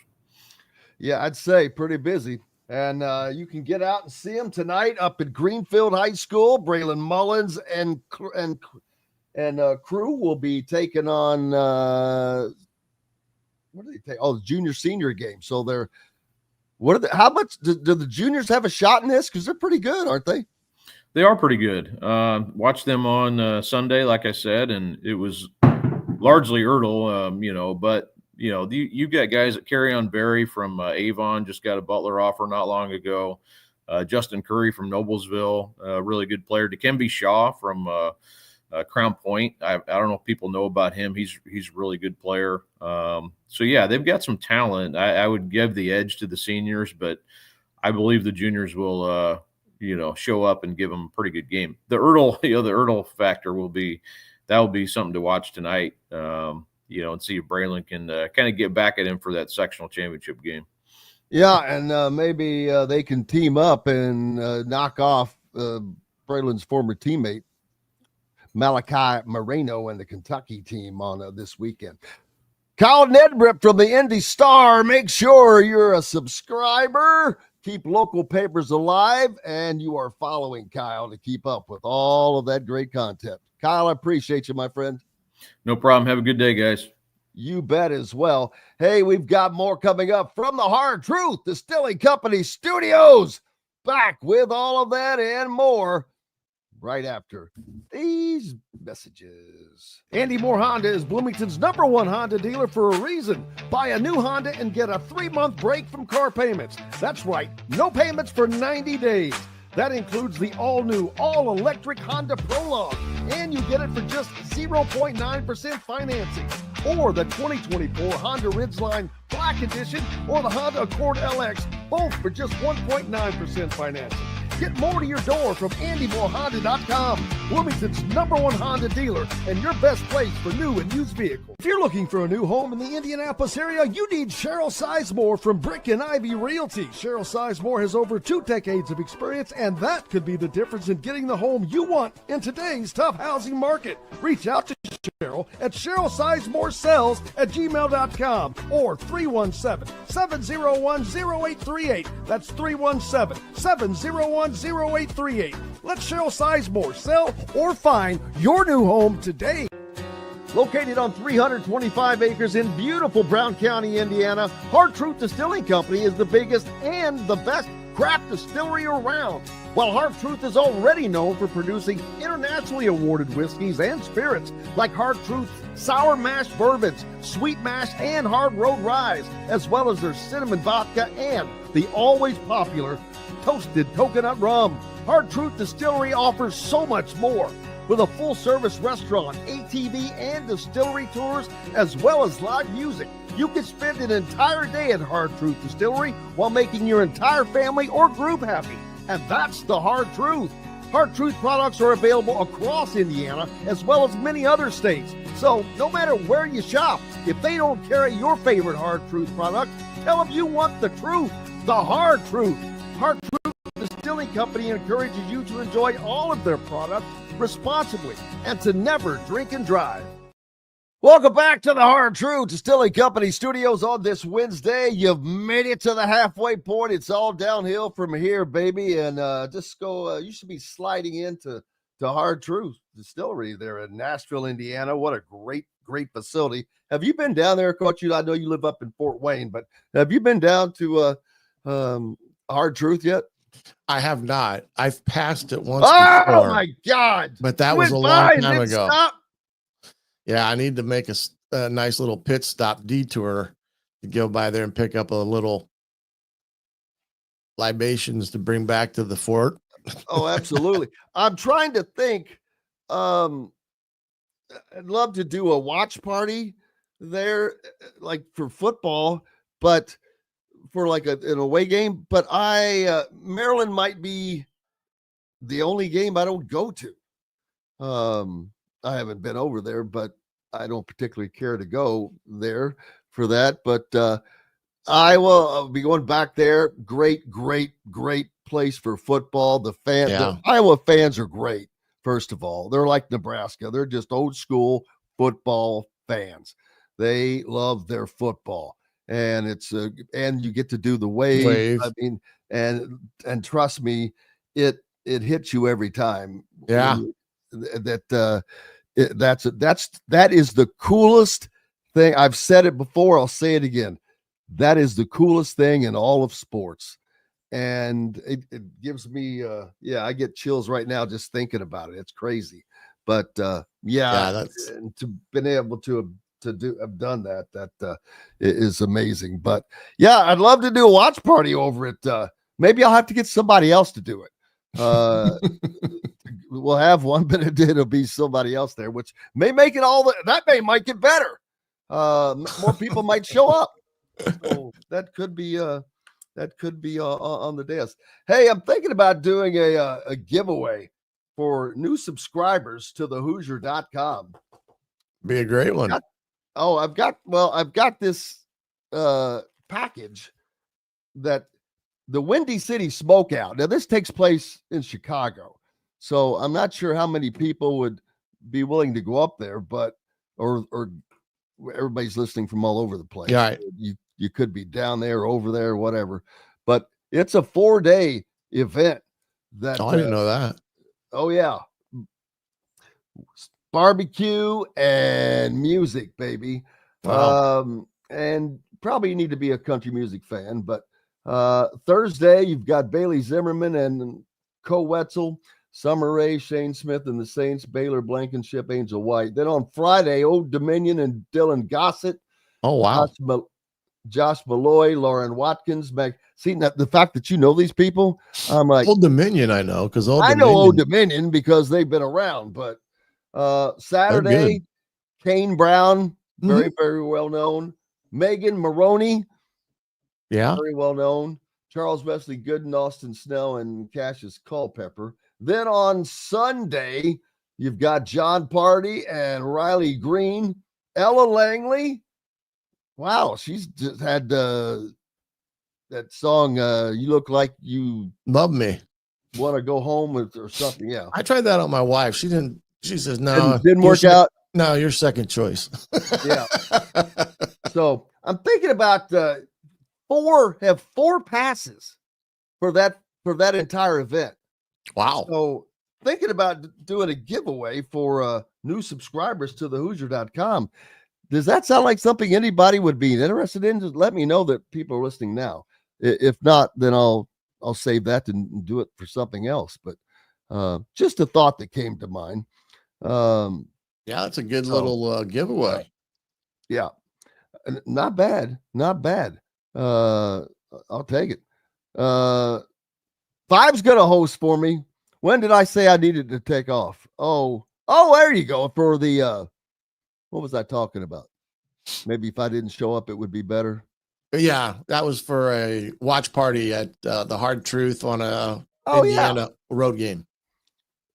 Yeah, I'd say pretty busy. And you can get out and see them tonight up at Greenfield High School. Braylon Mullins and crew will be taking on what do they take? Oh, the junior senior game. So how much do the juniors have a shot in this? Because they're pretty good, aren't they? They are pretty good. Watched them on Sunday, like I said, and it was largely Ertl, but you got guys that carry on Berry from Avon, just got a Butler offer not long ago. Justin Curry from Noblesville, a really good player. Dikembe Shaw from Crown Point. I don't know if people know about him. He's a really good player. So yeah, they've got some talent. I would give the edge to the seniors, but I believe the juniors will show up and give them a pretty good game. The Ertl factor will be something to watch tonight. And see if Braylon can kind of get back at him for that sectional championship game. Yeah, and maybe they can team up and knock off Braylon's former teammate, Malachi Moreno, and the Kentucky team on this weekend. Kyle Neddenriep from the Indy Star. Make sure you're a subscriber. Keep local papers alive, and you are following Kyle to keep up with all of that great content. Kyle, I appreciate you, my friend. No problem. Have a good day, guys. You bet as well. Hey, we've got more coming up from the Hard Truth Distilling Company studios. Back with all of that and more right after these messages. Andy Moore Honda is Bloomington's #1 Honda dealer for a reason. Buy a new Honda and get a 3-month break from car payments. That's right, no payments for 90 days. That includes the all-new, all-electric Honda Prologue, and you get it for just 0.9% financing, or the 2024 Honda Ridgeline Black Edition, or the Honda Accord LX, both for just 1.9% financing. Get more to your door from AndyMooreHonda.com, Bloomington's #1 Honda dealer and your best place for new and used vehicles. If you're looking for a new home in the Indianapolis area, you need Cheryl Sizemore from Brick and Ivy Realty. Cheryl Sizemore has over 2 decades of experience, and that could be the difference in getting the home you want in today's tough housing market. Reach out to Cheryl at CherylSizeMoreSells@gmail.com or 317-701-0838. That's 317-701-0838. Let Cheryl Sizemore sell or find your new home today. Located on 325 acres in beautiful Brown County, Indiana, Hard Truth Distilling Company is the biggest and the best craft distillery around. While Hard Truth is already known for producing internationally awarded whiskeys and spirits like Hard Truth's sour mash bourbons, sweet mash, and hard road ryes, as well as their cinnamon vodka and the always popular toasted coconut rum. Hard Truth Distillery offers so much more. With a full-service restaurant, ATV, and distillery tours, as well as live music, you can spend an entire day at Hard Truth Distillery while making your entire family or group happy. And that's the Hard Truth. Hard Truth products are available across Indiana, as well as many other states. So no matter where you shop, if they don't carry your favorite Hard Truth product, tell them you want the truth, the Hard Truth. Hard Truth Distilling Company encourages you to enjoy all of their products responsibly and to never drink and drive. Welcome back to the Hard Truth Distilling Company studios on this Wednesday. You've made it to the halfway point. It's all downhill from here, baby. And just go, you should be sliding into Hard Truth Distillery there in Nashville, Indiana. What a great facility. Have you been down there, Coach? I know you live up in Fort Wayne, but have you been down to Hard Truth yet? I have not. I've passed it once before. My God. But that was a long time ago. Yeah, I need to make a nice little pit stop detour to go by there and pick up a little libations to bring back to the fort. Oh, absolutely. I'm trying to think. I'd love to do a watch party there, like for football, but for like an away game. But Maryland might be the only game I don't go to. I haven't been over there, but I don't particularly care to go there for that. But I will be going back there. Great place for football. The Iowa fans are great. First of all, they're like Nebraska. They're just old school football fans. They love their football, and it's and you get to do the wave. I mean, and trust me, it hits you every time. Yeah, that is the coolest thing. I've said it before. I'll say it again. That is the coolest thing in all of sports. And it gives me, I get chills right now just thinking about it. It's crazy, but that's and to been able to have done that is amazing. But yeah, I'd love to do a watch party over it. Maybe I'll have to get somebody else to do it. We'll have one, but it'll be somebody else there, which may make it might get better. More people might show up. So that could be on the desk. Hey, I'm thinking about doing a giveaway for new subscribers to the Hoosier.com. Be a great one. I've got this package that the Windy City Smokeout. Now this takes place in Chicago. So I'm not sure how many people would be willing to go up there, but or everybody's listening from all over the place. Yeah, you could be down there, over there, whatever. But it's a 4-day event. I didn't know that. Oh yeah, barbecue and music, baby. Wow. And probably need to be a country music fan. But Thursday you've got Bailey Zimmerman and Co Wetzel. Summer Rae, Shane Smith and the Saints, Baylor Blankenship, Angel White. Then on Friday, Old Dominion and Dylan Gossett. Oh, wow. Josh Malloy, Lauren Watkins. See, the fact that you know these people, I'm like. Old Dominion, I know. I know Old Dominion because they've been around. But Saturday, Kane Brown, very, very well known. Megan Maroney. Yeah. Very well known. Charles Wesley Gooden, Austin Snell, and Cassius Culpepper. Then on Sunday, you've got John Party and Riley Green, Ella Langley. Wow, she's just had that song, You Look Like You Love Me. Want to Go Home with or something. Yeah. I tried that on my wife. She says, no. Didn't work out. No, your second choice. Yeah. So I'm thinking about four passes for that entire event. Wow. So thinking about doing a giveaway for new subscribers to the Hoosier.com. Does that sound like something anybody would be interested in? Just let me know that people are listening now. If not, then I'll save that and do it for something else. But just a thought that came to mind. Yeah, that's a good little giveaway. Yeah. Not bad. Not bad. I'll take it. Five's going to host for me. When did I say I needed to take off? Oh, there you go. For the, what was I talking about? Maybe if I didn't show up, it would be better. Yeah, that was for a watch party at the Hard Truth on a Indiana road game.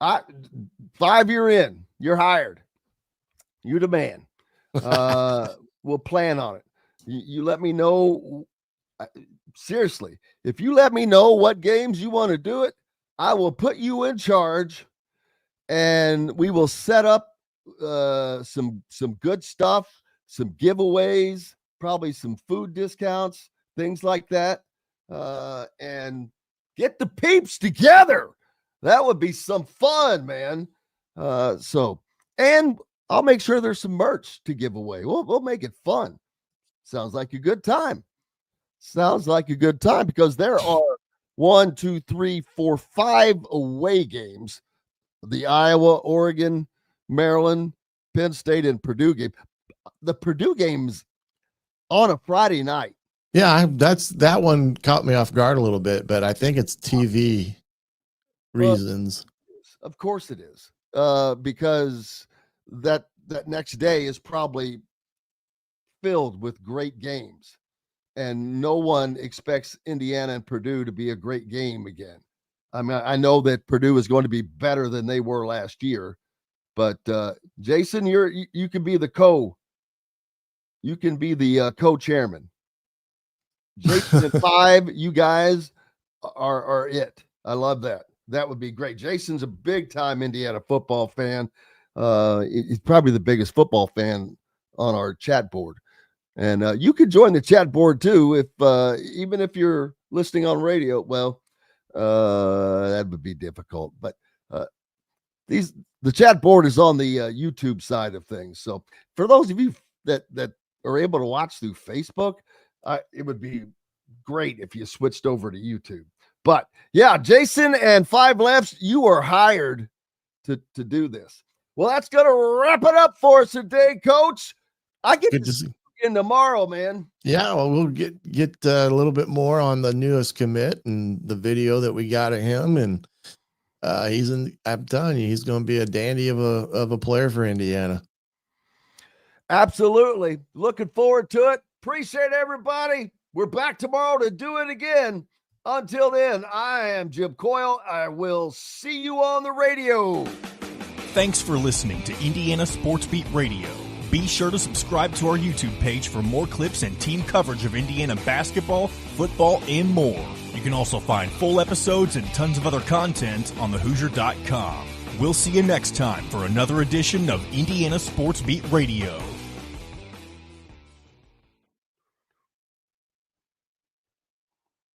5 year in, you're hired. You're the man. We'll plan on it. You let me know. Seriously, if you let me know what games you want to do it, I will put you in charge, and we will set up some good stuff, some giveaways, probably some food discounts, things like that, and get the peeps together. That would be some fun, man. And I'll make sure there's some merch to give away. We'll make it fun. Sounds like a good time. Sounds like a good time, because there are 1, 2, 3, 4, 5 away games. The Iowa, Oregon, Maryland, Penn State, and Purdue game. The Purdue game's on a Friday night. Yeah, that one caught me off guard a little bit, but I think it's TV reasons. Of course it is. Because that next day is probably filled with great games, and no one expects Indiana and Purdue to be a great game again. I mean, I know that Purdue is going to be better than they were last year, but Jason, you can be the co-chairman. Jason and 5, you guys are it. I love that. That would be great. Jason's a big time Indiana football fan. He's probably the biggest football fan on our chat board. And you could join the chat board too, if even if you're listening on radio. Well, that would be difficult, but the chat board is on the YouTube side of things. So for those of you that are able to watch through Facebook, it would be great if you switched over to YouTube. But yeah, Jason and 5 Lefts, you are hired to do this. Well, that's going to wrap it up for us today, Coach. I get to see you again tomorrow, man. Yeah, well, we'll get a little bit more on the newest commit and the video that we got of him, and I'm telling you, he's going to be a dandy of a player for Indiana. Absolutely. Looking forward to it. Appreciate everybody. We're back tomorrow to do it again. Until then, I am Jim Coyle. I will see you on the radio. Thanks for listening to Indiana Sports Beat Radio. Be sure to subscribe to our YouTube page for more clips and team coverage of Indiana basketball, football, and more. You can also find full episodes and tons of other content on thehoosier.com. We'll see you next time for another edition of Indiana Sports Beat Radio.